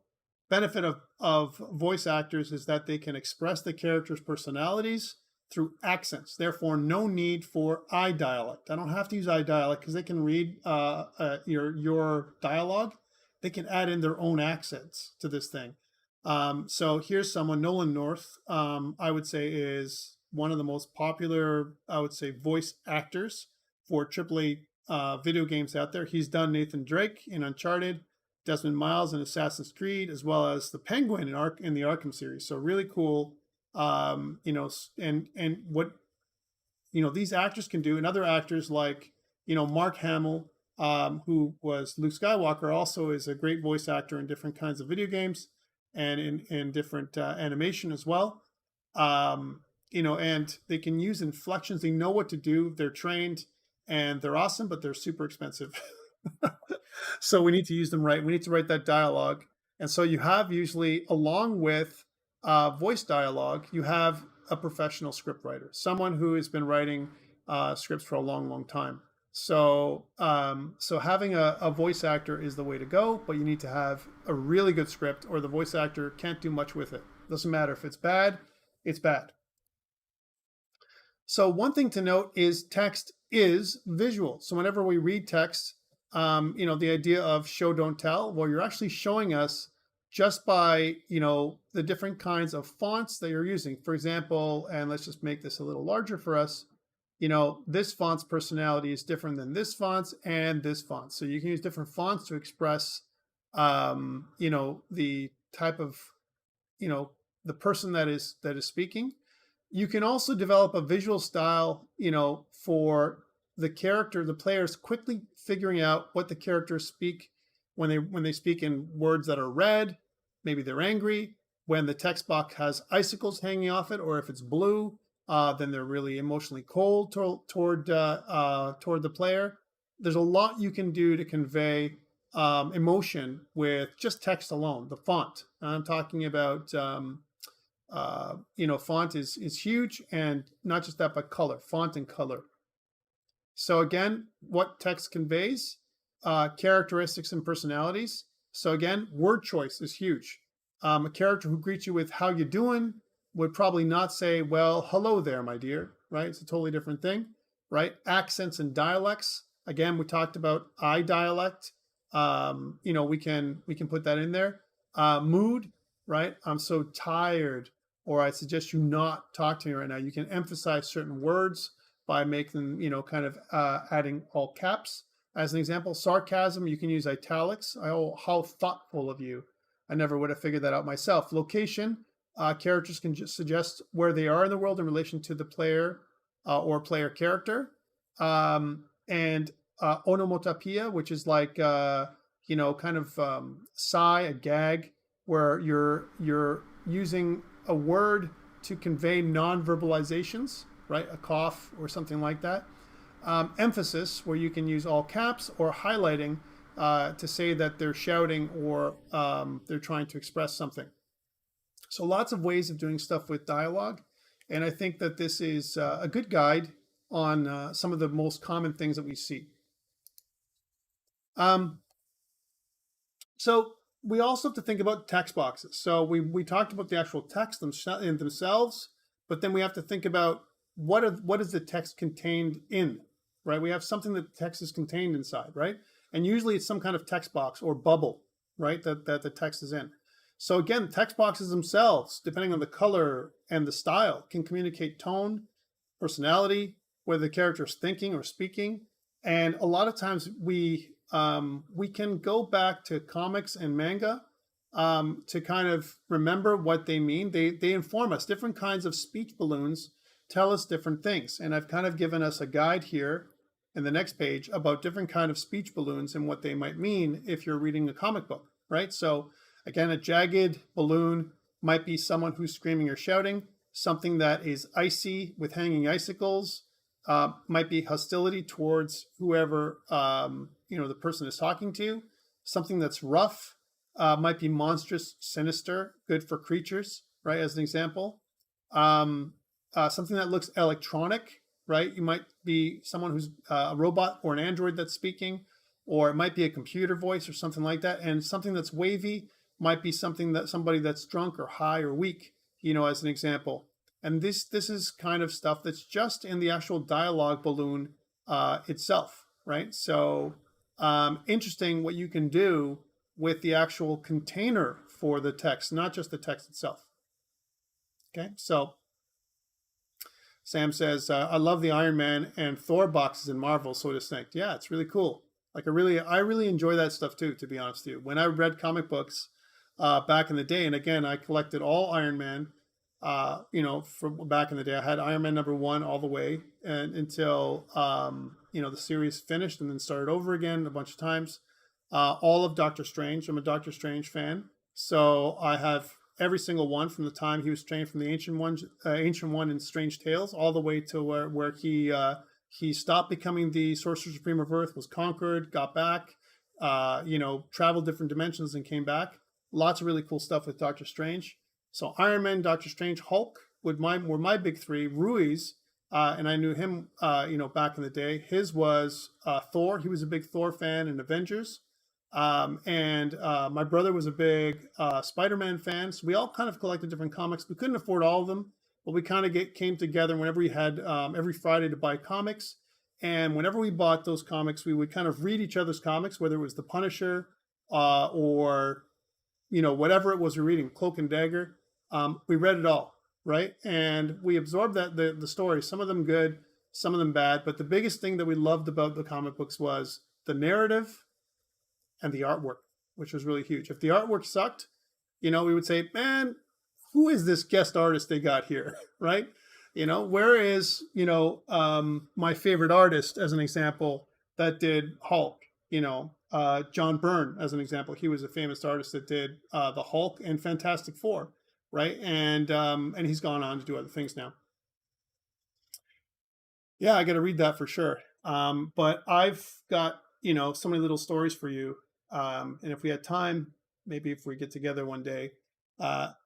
benefit of voice actors is that they can express the characters' personalities through accents. Therefore, no need for eye dialect. I don't have to use eye dialect because they can read your dialogue. They can add in their own accents to this thing. So here's someone, Nolan North, I would say is one of the most popular, I would say, voice actors for AAA video games out there. He's done Nathan Drake in Uncharted, Desmond Miles in Assassin's Creed, as well as the Penguin in the Arkham series. So really cool, and what these actors can do, and other actors like Mark Hamill, who was Luke Skywalker, also is a great voice actor in different kinds of video games and in different animation as well. And they can use inflections. They know what to do. They're trained and they're awesome, but they're super expensive. So we need to use them right. We need to write that dialogue. And so you have usually, along with voice dialogue, you have a professional script writer, someone who has been writing scripts for a long, long time. So having a voice actor is the way to go, but you need to have a really good script or the voice actor can't do much with it. Doesn't matter if it's bad, it's bad. So one thing to note is text is visual. So whenever we read text, the idea of show, don't tell, well, you're actually showing us just by, the different kinds of fonts that you're using. For example, and let's just make this a little larger for us, this font's personality is different than this font's and this font. So you can use different fonts to express, the type of, the person that is speaking. You can also develop a visual style, for the character, the players quickly figuring out what the characters speak when they speak in words that are red. Maybe they're angry. When the text box has icicles hanging off it, or if it's blue, then they're really emotionally cold toward the player. There's a lot you can do to convey emotion with just text alone. The font. I'm talking about. Font is huge, and not just that, but color, font and color. So again, what text conveys, characteristics and personalities. So again, word choice is huge. A character who greets you with "how you doing" would probably not say, "well, hello there, my dear," right? It's a totally different thing, right? Accents and dialects. Again, we talked about I dialect. We can put that in there. Mood, right? I'm so tired, or I suggest you not talk to me right now. You can emphasize certain words by making them, kind of adding all caps. As an example, sarcasm, you can use italics. Oh, how thoughtful of you. I never would have figured that out myself. Location, characters can just suggest where they are in the world in relation to the player or player character. And onomatopoeia, which is like, kind of sigh, a gag, where you're using a word to convey non-verbalizations, right? A cough or something like that. Emphasis, where you can use all caps, or highlighting to say that they're shouting or they're trying to express something. So lots of ways of doing stuff with dialogue. And I think that this is a good guide on some of the most common things that we see. So we also have to think about text boxes. So we talked about the actual text in themselves, but then we have to think about what is the text contained in, right? We have something that the text is contained inside, right? And usually it's some kind of text box or bubble, right, that the text is in. So again, text boxes themselves, depending on the color and the style, can communicate tone, personality, whether the character is thinking or speaking. And a lot of times we can go back to comics and manga to kind of remember what they mean. They inform us. Different kinds of speech balloons tell us different things. And I've kind of given us a guide here in the next page about different kind of speech balloons and what they might mean if you're reading a comic book, right? So again, a jagged balloon might be someone who's screaming or shouting. Something that is icy with hanging icicles might be hostility towards whoever the person is talking to. Something that's rough might be monstrous, sinister, good for creatures, right? As an example. Something that looks electronic, right? You might be someone who's a robot or an android that's speaking, or it might be a computer voice or something like that. And something that's wavy might be something that somebody that's drunk or high or weak, as an example. And this is kind of stuff that's just in the actual dialogue balloon itself, right? So interesting what you can do with the actual container for the text, not just the text itself. Okay, so Sam says, I love the Iron Man and Thor boxes in Marvel, so distinct. Yeah, it's really cool. Like I really enjoy that stuff too, to be honest with you. When I read comic books back in the day, and again, I collected all Iron Man, from back in the day. I had Iron Man #1 all the way and until, the series finished and then started over again a bunch of times. All of Doctor Strange. I'm a Doctor Strange fan. So I have every single one from the time he was trained from the ancient one in Strange Tales, all the way to where he stopped becoming the Sorcerer Supreme of Earth, was conquered, got back, traveled different dimensions and came back. Lots of really cool stuff with Doctor Strange. So Iron Man, Doctor Strange, Hulk were my big three. Ruiz, and I knew him, back in the day. His was Thor. He was a big Thor fan in Avengers. And my brother was a big Spider-Man fan. So we all kind of collected different comics. We couldn't afford all of them, but we kind of came together whenever we had every Friday to buy comics. And whenever we bought those comics, we would kind of read each other's comics, whether it was The Punisher or, whatever it was we're reading, Cloak and Dagger. We read it all, right? And we absorbed the story, some of them good, some of them bad. But the biggest thing that we loved about the comic books was the narrative and the artwork, which was really huge. If the artwork sucked, we would say, man, who is this guest artist they got here, right? Where is, my favorite artist, as an example, that did Hulk, John Byrne, as an example. He was a famous artist that did the Hulk and Fantastic Four, right? And he's gone on to do other things now. Yeah, I got to read that for sure. But I've got, so many little stories for you. And if we had time, maybe if we get together one day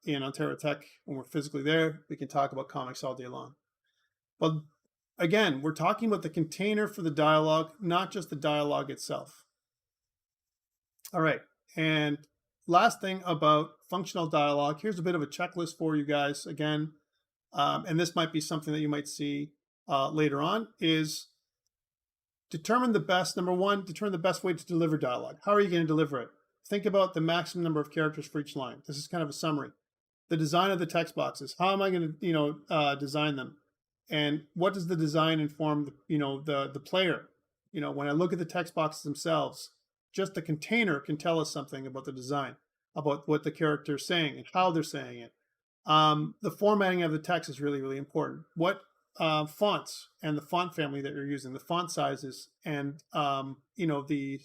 in Ontario Tech, when we're physically there, we can talk about comics all day long. But again, we're talking about the container for the dialogue, not just the dialogue itself. All right. And last thing about functional dialogue, here's a bit of a checklist for you guys again. And this might be something that you might see later on, is determine the best way to deliver dialogue. How are you going to deliver it? Think about the maximum number of characters for each line. This is kind of a summary. The design of the text boxes. How am I going to, design them? And what does the design inform, the player? When I look at the text boxes themselves, just the container can tell us something about the design, about what the character is saying and how they're saying it. The formatting of the text is really, really important. What fonts and the font family that you're using, the font sizes, and the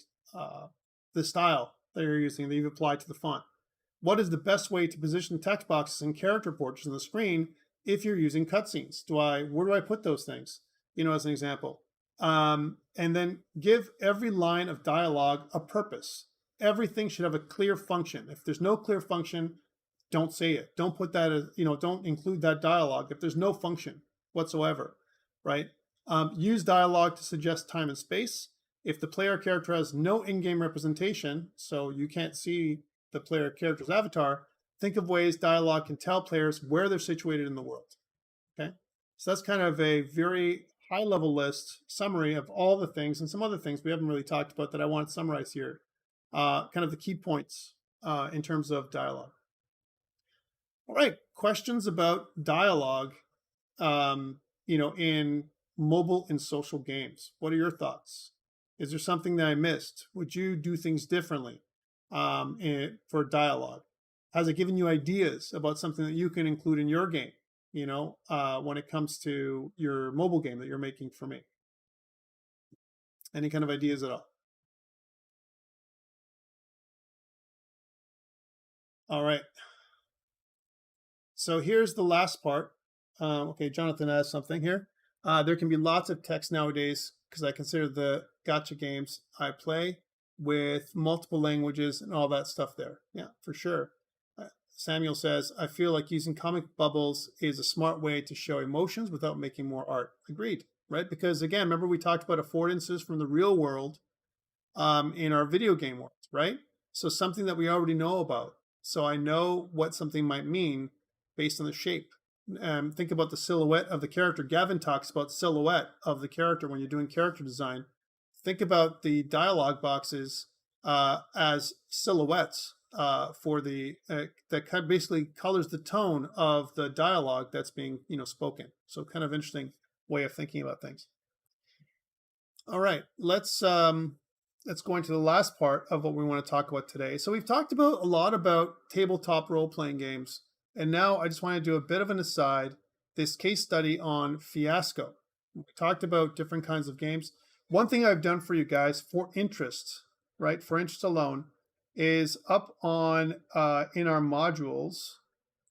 style that you're using that you've applied to the font. What is the best way to position text boxes and character portraits on the screen if you're using cutscenes? Where do I put those things? As an example. And then give every line of dialogue a purpose. Everything should have a clear function. If there's no clear function, don't say it. Don't put that as, don't include that dialogue if there's no function whatsoever, right? Use dialogue to suggest time and space. If the player character has no in-game representation, so you can't see the player character's avatar, think of ways dialogue can tell players where they're situated in the world, okay? So that's kind of a very high-level list summary of all the things and some other things we haven't really talked about that I want to summarize here, kind of the key points in terms of dialogue. All right, questions about dialogue in mobile and social games. What are your thoughts? Is there something that I missed? Would you do things differently for dialogue? Has it given you ideas about something that you can include in your game, when it comes to your mobile game that you're making for me? Any kind of ideas at all? All right. So here's the last part. Okay, Jonathan has something here. There can be lots of text nowadays because I consider the gacha games I play with multiple languages and all that stuff there. Yeah, for sure. Samuel says, I feel like using comic bubbles is a smart way to show emotions without making more art. Agreed, right? Because again, remember we talked about affordances from the real world in our video game world, right? So something that we already know about. So I know what something might mean based on the shape. Think about the silhouette of the character. Gavin talks about silhouette of the character when you're doing character design. Think about the dialogue boxes as silhouettes for the that kind of basically colors the tone of the dialogue that's being spoken. So kind of interesting way of thinking about things. All right, let's go into the last part of what we want to talk about today. So we've talked about a lot about tabletop role-playing games, and now I just want to do a bit of an aside. This case study on Fiasco. We talked about different kinds of games. One thing I've done for you guys for interest, right, for interest alone, is up on in our modules.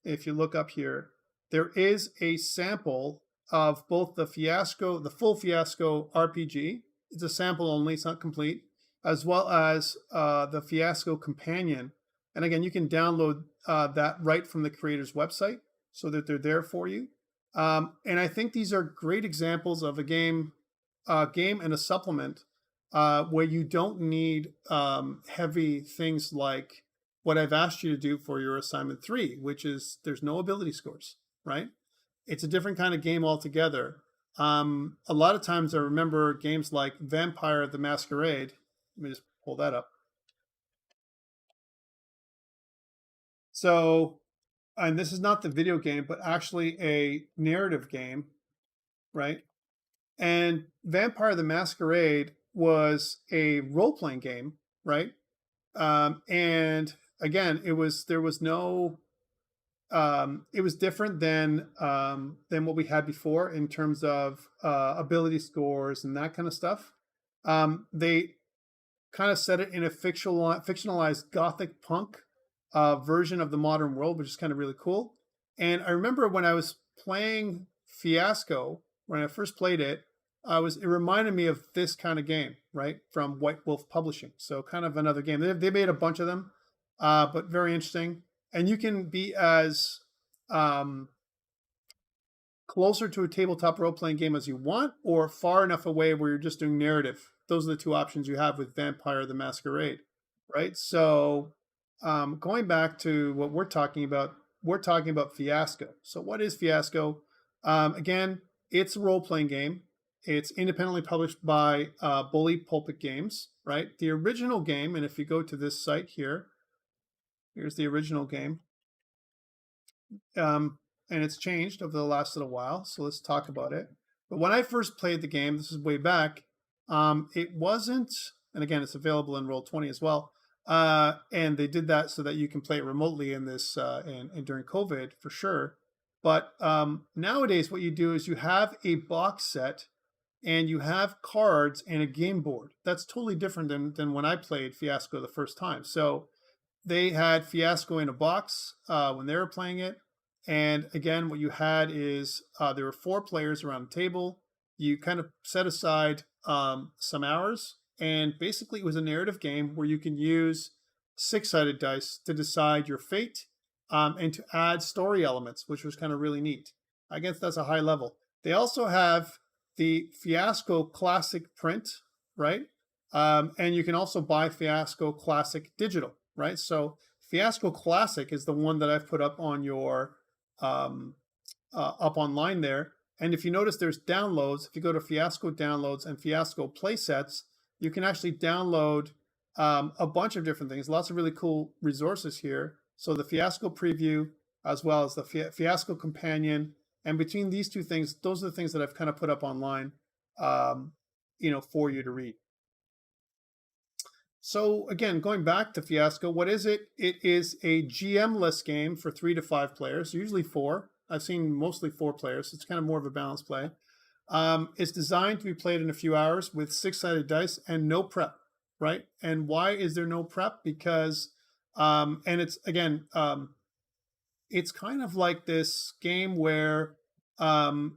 If you look up here, there is a sample of both the full Fiasco RPG. It's a sample only, it's not complete, as well as the Fiasco Companion. And again, you can download that right from the creator's website so that they're there for you. And I think these are great examples of a game and a supplement where you don't need heavy things like what I've asked you to do for your assignment 3, which is there's no ability scores, right? It's a different kind of game altogether. A lot of times I remember games like Vampire the Masquerade. Let me just pull that up. So, and this is not the video game, but actually a narrative game, right? And Vampire the Masquerade was a role-playing game, right? And again, it was different than what we had before in terms of ability scores and that kind of stuff. They kind of set it in a fictionalized gothic punk version of the modern world, which is kind of really cool. And I remember when I was playing Fiasco, when I first played it, it reminded me of this kind of game, right, from White Wolf Publishing. So kind of another game. They made a bunch of them, but very interesting. And you can be as closer to a tabletop role-playing game as you want, or far enough away where you're just doing narrative. Those are the two options you have with Vampire the Masquerade, right? So going back to what we're talking about Fiasco. So what is Fiasco? Again, it's a role-playing game. It's independently published by Bully Pulpit Games, right? The original game, and if you go to this site here, here's the original game. And it's changed over the last little while, so let's talk about it. But when I first played the game, this is way back, it wasn't, and again, it's available in Roll20 as well, and they did that so that you can play it remotely in this and during COVID for sure. But nowadays, what you do is you have a box set and you have cards and a game board. That's totally different than when I played Fiasco the first time. So they had Fiasco in a box when they were playing it. And again, what you had is there were 4 players around the table. You kind of set aside some hours. And basically, it was a narrative game where you can use 6-sided dice to decide your fate and to add story elements, which was kind of really neat. I guess that's a high level. They also have the Fiasco Classic print, right? And you can also buy Fiasco Classic digital, right? So Fiasco Classic is the one that I've put up on your up online there. And if you notice, there's downloads. If you go to Fiasco Downloads and Fiasco Playsets, you can actually download a bunch of different things. Lots of really cool resources here. So the Fiasco Preview, as well as the Fiasco Companion. And between these two things, those are the things that I've kind of put up online, for you to read. So again, going back to Fiasco, what is it? It is a GM-less game for 3 to 5 players, usually 4. I've seen mostly 4 players. It's kind of more of a balanced play. It's designed to be played in a few hours with 6-sided dice and no prep, right? And why is there no prep? Because, and it's, again, it's kind of like this game where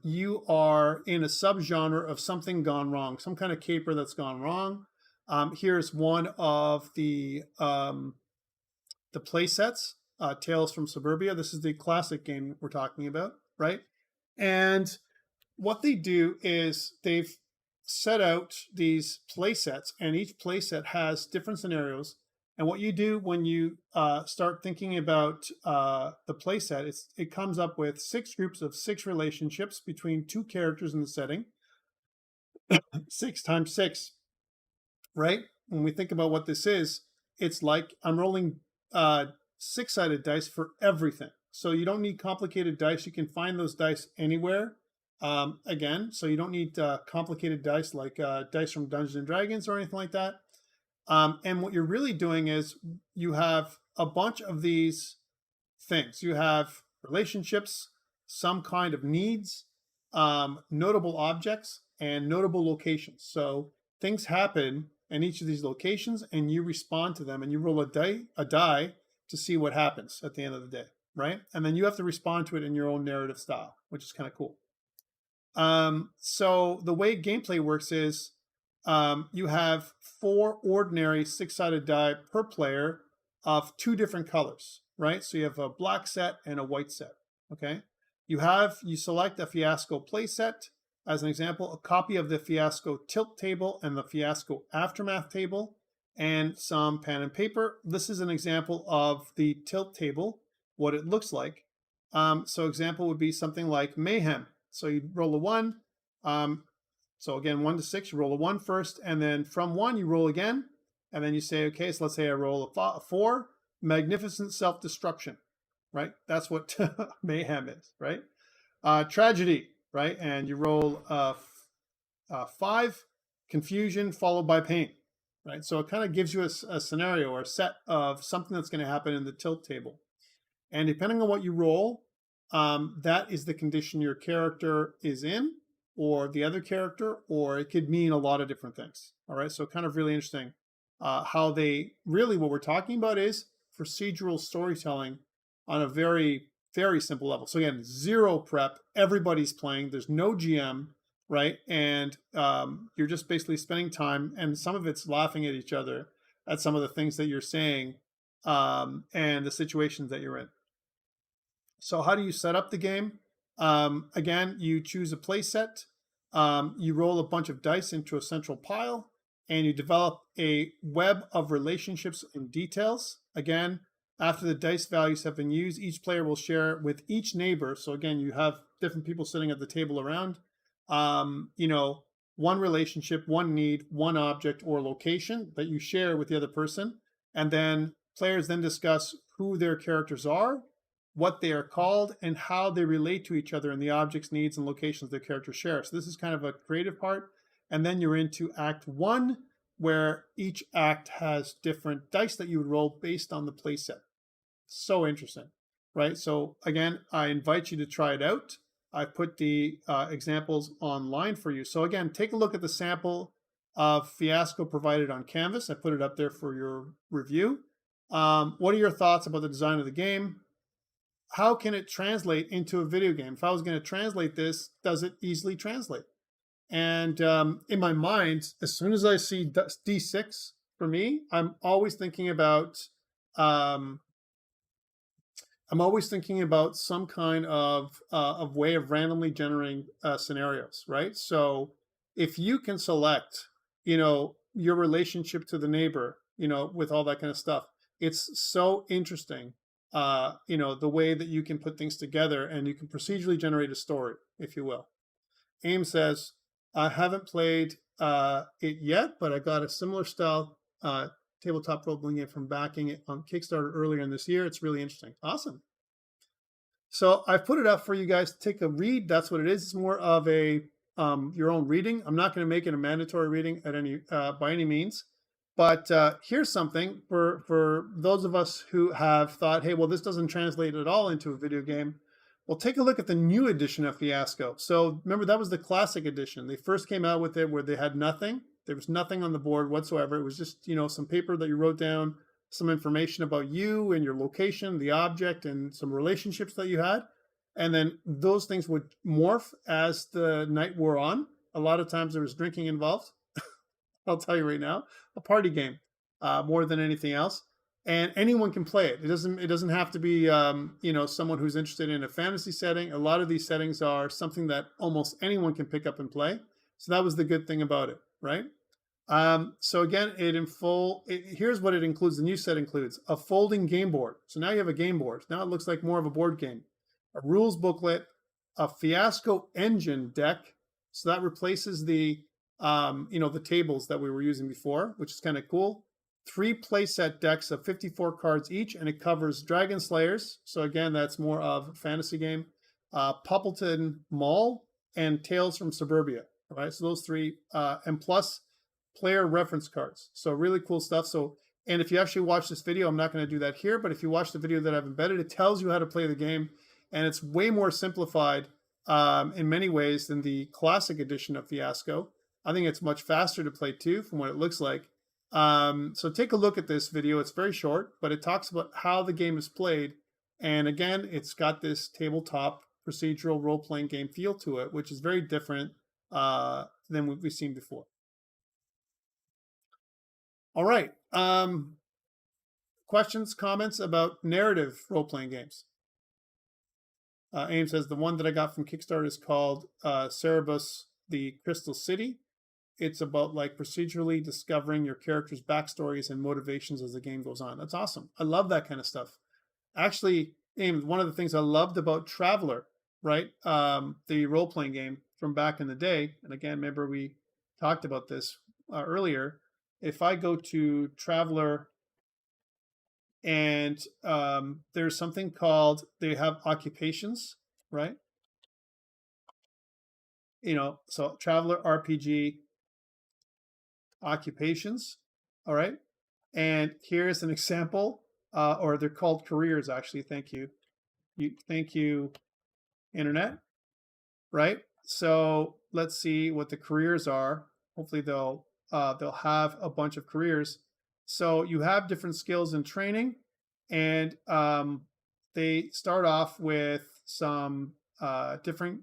you are in a subgenre of something gone wrong, some kind of caper that's gone wrong. Here's one of the play sets, Tales from Suburbia. This is the classic game we're talking about, right? And what they do is they've set out these play sets, and each play set has different scenarios And what you do when you start thinking about the playset, it comes up with 6 groups of 6 relationships between 2 characters in the setting. 6 times 6, right? When we think about what this is, it's like I'm rolling 6-sided dice for everything. So you don't need complicated dice. You can find those dice anywhere. Again, so you don't need complicated dice like dice from Dungeons and Dragons or anything like that. And what you're really doing is you have a bunch of these things. You have relationships, some kind of needs, notable objects, and notable locations. So things happen in each of these locations, and you respond to them, and you roll a die to see what happens at the end of the day, right? And then you have to respond to it in your own narrative style, which is kind of cool. So the way gameplay works is you have 4 ordinary 6-sided die per player of 2 different colors, right? So you have a black set and a white set, okay? You select a Fiasco play set. As an example, a copy of the Fiasco tilt table and the Fiasco aftermath table, and some pen and paper. This is an example of the tilt table, what it looks like. So example would be something like Mayhem. So you roll a 1. So again, 1 to 6, you roll a 1 first, and then from 1, you roll again. And then you say, okay, so let's say I roll a 4, magnificent self-destruction, right? That's what Mayhem is, right? Tragedy, right? And you roll 5, confusion followed by pain, right? So it kind of gives you a scenario or a set of something that's going to happen in the tilt table. And depending on what you roll, that is the condition your character is in, or the other character, or it could mean a lot of different things. All right, so kind of really interesting how what we're talking about is procedural storytelling on a very, very simple level. So again, 0 prep, everybody's playing, there's no GM, right? And you're just basically spending time, and some of it's laughing at each other at some of the things that you're saying and the situations that you're in. So how do you set up the game? Again, you choose a play set, you roll a bunch of dice into a central pile, and you develop a web of relationships and details. Again, after the dice values have been used, each player will share with each neighbor. So again, you have different people sitting at the table around, one relationship, one need, one object or location that you share with the other person. And then players then discuss who their characters are, what they are called, and how they relate to each other and the objects, needs, and locations their characters share. So this is kind of a creative part. And then you're into Act 1, where each act has different dice that you would roll based on the play set. So interesting, right? So again, I invite you to try it out. I put the examples online for you. So again, take a look at the sample of Fiasco provided on Canvas. I put it up there for your review. What are your thoughts about the design of the game? How can it translate into a video game? If I was going to translate this, does it easily translate? And in my mind, as soon as I see D6 for me, I'm always thinking about some kind of way of randomly generating scenarios, right? So if you can select, your relationship to the neighbor, with all that kind of stuff, it's so interesting. The way that you can put things together, and you can procedurally generate a story, if you will. AIM says, I haven't played it yet, but I got a similar style tabletop role-playing game from backing it on Kickstarter earlier in this year. It's really interesting. Awesome. So I put it up for you guys to take a read. That's what it is. It's more of a your own reading. I'm not going to make it a mandatory reading by any means. But here's something for those of us who have thought, hey, well, this doesn't translate at all into a video game. Well, take a look at the new edition of Fiasco. So remember, that was the classic edition. They first came out with it where they had nothing. There was nothing on the board whatsoever. It was just, some paper that you wrote down, some information about you and your location, the object, and some relationships that you had. And then those things would morph as the night wore on. A lot of times there was drinking involved. I'll tell you right now, a party game more than anything else. And anyone can play it. It doesn't have to be someone who's interested in a fantasy setting. A lot of these settings are something that almost anyone can pick up and play. So that was the good thing about it, right? So again, here's what it includes. The new set includes a folding game board. So now you have a game board. Now it looks like more of a board game. A rules booklet, a Fiasco engine deck. So that replaces the tables that we were using before, which is kind of cool. 3 playset decks of 54 cards each, and it covers Dragon Slayers. So again, that's more of a fantasy game. Poppleton Mall and Tales from Suburbia. All right, so those 3, and plus player reference cards. So really cool stuff. So, and if you actually watch this video, I'm not going to do that here, but if you watch the video that I've embedded, it tells you how to play the game, and it's way more simplified in many ways than the classic edition of Fiasco. I think it's much faster to play too, from what it looks like. So take a look at this video. It's very short, but it talks about how the game is played. And again, it's got this tabletop procedural role-playing game feel to it, which is very different than what we've seen before. All right. Questions, comments about narrative role-playing games? Aim says, the one that I got from Kickstarter is called Cerebus, the Crystal City. It's about like procedurally discovering your characters' backstories and motivations as the game goes on. That's awesome. I love that kind of stuff. Actually, Aim, one of the things I loved about Traveler, right? The role-playing game from back in the day, and again, remember we talked about this earlier. If I go to Traveler and there's something called, they have occupations, right? So Traveler RPG occupations, all right? And here's an example, or they're called careers, actually. Thank you. Thank you, Internet, right? So let's see what the careers are. Hopefully they'll have a bunch of careers. So you have different skills and training, and they start off with some different,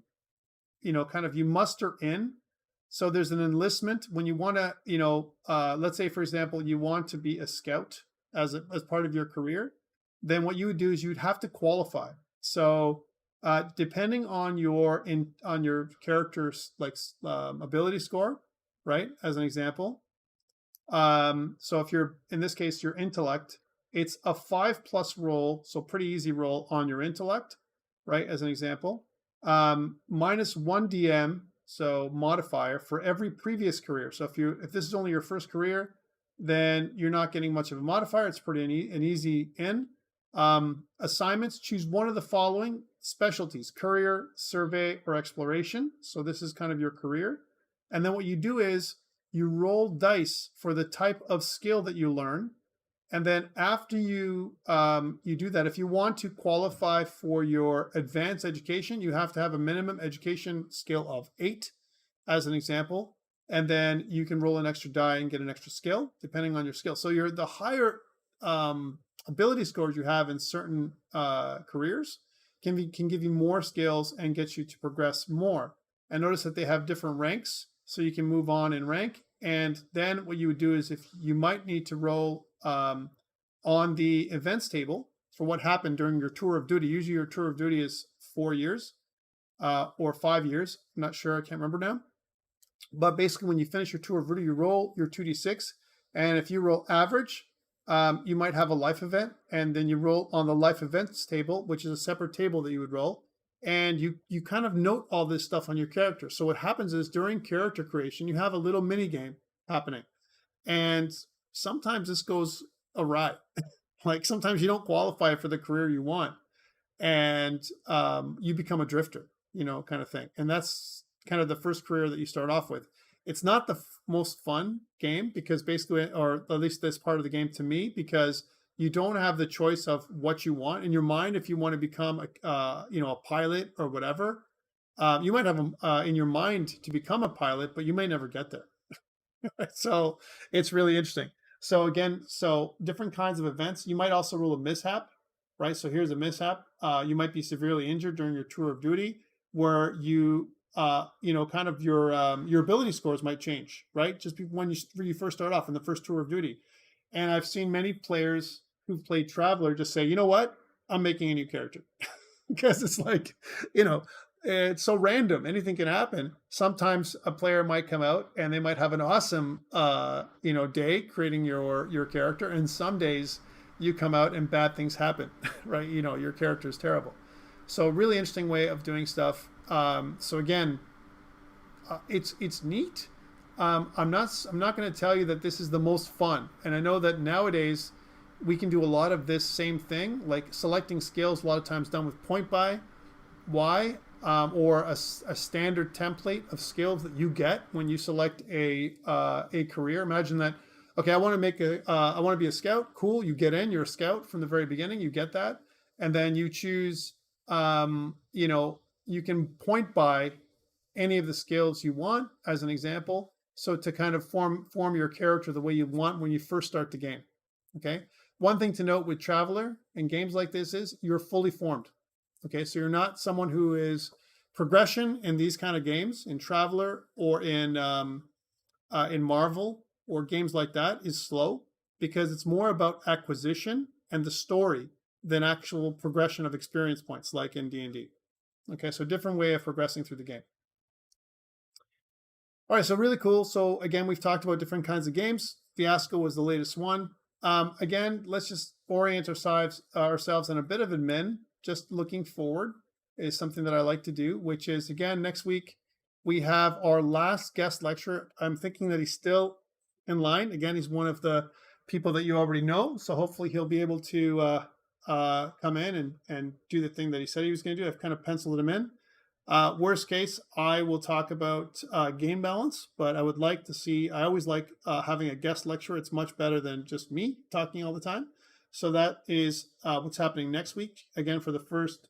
kind of, you muster in. So there's an enlistment when you want to, let's say, for example, you want to be a scout as part of your career. Then what you would do is you'd have to qualify. So depending on your character's ability score, right? As an example. So if you're, in this case, your intellect, it's a 5+ roll, so pretty easy roll on your intellect, right? As an example, -1 DM, so modifier for every previous career. So if this is only your first career, then you're not getting much of a modifier. It's pretty an easy in. Assignments, choose one of the following specialties: courier, survey, or exploration. So this is kind of your career. And then what you do is you roll dice for the type of skill that you learn. And then after you do that, if you want to qualify for your advanced education, you have to have a minimum education skill of 8, as an example. And then you can roll an extra die and get an extra skill, depending on your skill. So the higher ability scores you have in certain careers can give you more skills and get you to progress more. And notice that they have different ranks, so you can move on in rank. And then what you would do is, if you might need to roll on the events table for what happened during your tour of duty. Usually your tour of duty is 4 years or 5 years. I'm not sure. I can't remember now. But basically, when you finish your tour of duty, you roll your 2d6. And if you roll average, you might have a life event. And then you roll on the life events table, which is a separate table that you would roll. And you kind of note all this stuff on your character. So what happens is, during character creation, you have a little mini game happening. And sometimes this goes awry. Like sometimes you don't qualify for the career you want, and you become a drifter, kind of thing. And that's kind of the first career that you start off with. It's not the most fun game, because basically, or at least this part of the game to me, because you don't have the choice of what you want in your mind. If you want to become a pilot or whatever, you might have in your mind to become a pilot, but you may never get there. So it's really interesting. So again, different kinds of events. You might also roll a mishap, right? So here's a mishap. You might be severely injured during your tour of duty, where you kind of your ability scores might change, right? Just when you first start off in the first tour of duty. And I've seen many players who've played Traveler just say, you know what, I'm making a new character. Because it's like, It's so random. Anything can happen. Sometimes a player might come out and they might have an awesome, day creating your character, and some days you come out and bad things happen, right? Your character is terrible. So really interesting way of doing stuff. So again, it's neat. I'm not going to tell you that this is the most fun, and I know that nowadays we can do a lot of this same thing, like selecting skills. A lot of times done with point buy, why, or a standard template of skills that you get when you select a career. Imagine that. Okay, I want to be a scout. Cool, you get in. You're a scout from the very beginning. You get that, and then you choose. You can point by any of the skills you want as an example. So to kind of form your character the way you want when you first start the game. Okay. One thing to note with Traveler and games like this is you're fully formed. Okay, so you're not someone who is progression in these kind of games, in Traveler or in Marvel or games like that, is slow because it's more about acquisition and the story than actual progression of experience points, like in D&D. Okay, so different way of progressing through the game. All right, so really cool. So again, we've talked about different kinds of games. Fiasco was the latest one. Again, let's just orient ourselves on a bit of admin. Just looking forward is something that I like to do, which is, again, next week we have our last guest lecturer. I'm thinking that he's still in line. Again, he's one of the people that you already know, so hopefully he'll be able to come in and do the thing that he said he was going to do. I've kind of penciled him in. Worst case, I will talk about game balance, but I would like to see, I always like having a guest lecturer. It's much better than just me talking all the time. So that is what's happening next week. Again, for the first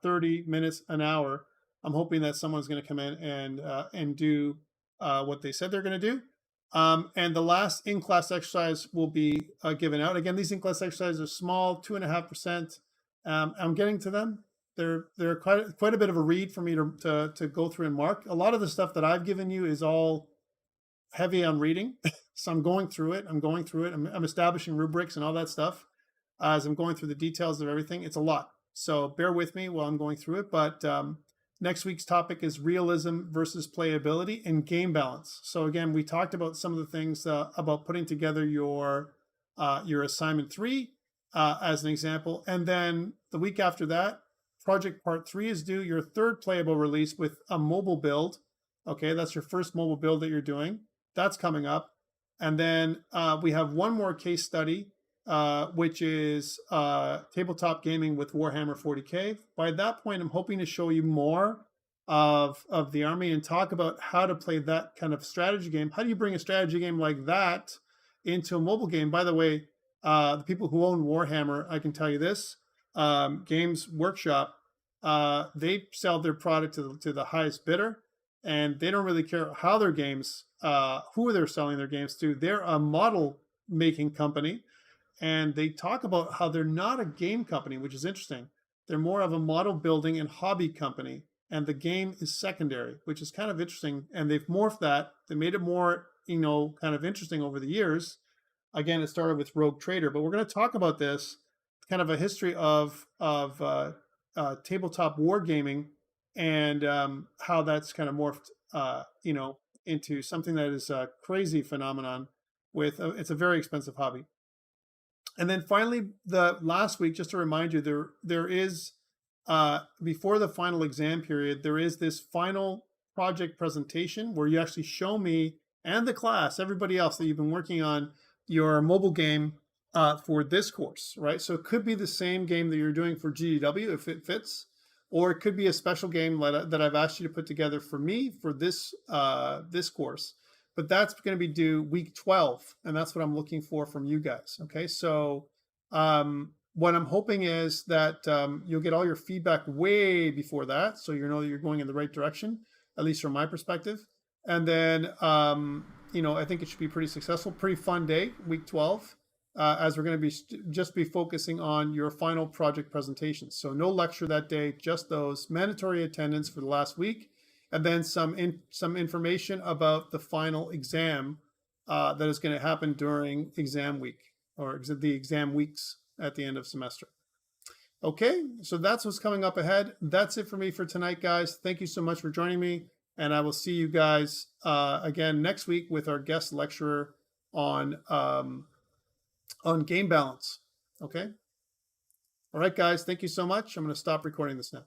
30 minutes, an hour, I'm hoping that someone's going to come in and do what they said they're going to do. And the last in-class exercise will be given out. Again, these in-class exercises are small, 2.5%. I'm getting to them. They're quite a bit of a read for me to go through and mark. A lot of the stuff that I've given you is all heavy on reading, so I'm going through it. I'm establishing rubrics and all that stuff as I'm going through the details of everything. It's a lot, so bear with me while I'm going through it. But next week's topic is realism versus playability and game balance. So again, we talked about some of the things about putting together your assignment 3 as an example, and then the week after that, Project Part 3 is due, your third playable release with a mobile build. Okay, that's your first mobile build that you're doing. That's coming up. And then we have one more case study, which is tabletop gaming with Warhammer 40K. By that point, I'm hoping to show you more of the army and talk about how to play that kind of strategy game. How do you bring a strategy game like that into a mobile game? By the way, the people who own Warhammer, I can tell you this, Games Workshop, they sell their product to the highest bidder, and they don't really care how their games, who they're selling their games to. They're a model making company, and they talk about how they're not a game company, which is interesting. They're more of a model building and hobby company, and the game is secondary, which is kind of interesting. And they've morphed that. They made it more, kind of interesting over the years. Again, it started with Rogue Trader, but we're going to talk about this, kind of a history of tabletop wargaming and how that's kind of morphed, into something that is a crazy phenomenon. It's a very expensive hobby. And then finally, the last week, just to remind you, there is before the final exam period, there is this final project presentation where you actually show me and the class, everybody else, that you've been working on your mobile game for this course, right? So it could be the same game that you're doing for GDW if it fits, or it could be a special game that I've asked you to put together for me for this this course. But that's going to be due week 12, and that's what I'm looking for from you guys. Okay, so what I'm hoping is that you'll get all your feedback way before that, so you know that you're going in the right direction, at least from my perspective. And then I think it should be pretty successful, pretty fun day, week 12. As we're going to just be focusing on your final project presentations. So no lecture that day, just those, mandatory attendance for the last week, and then some information about the final exam that is going to happen during exam week, or the exam weeks at the end of semester. Okay, so that's what's coming up ahead. That's it for me for tonight, guys. Thank you so much for joining me. And I will see you guys again next week with our guest lecturer on game balance. Okay. All right, guys. Thank you so much. I'm going to stop recording this now.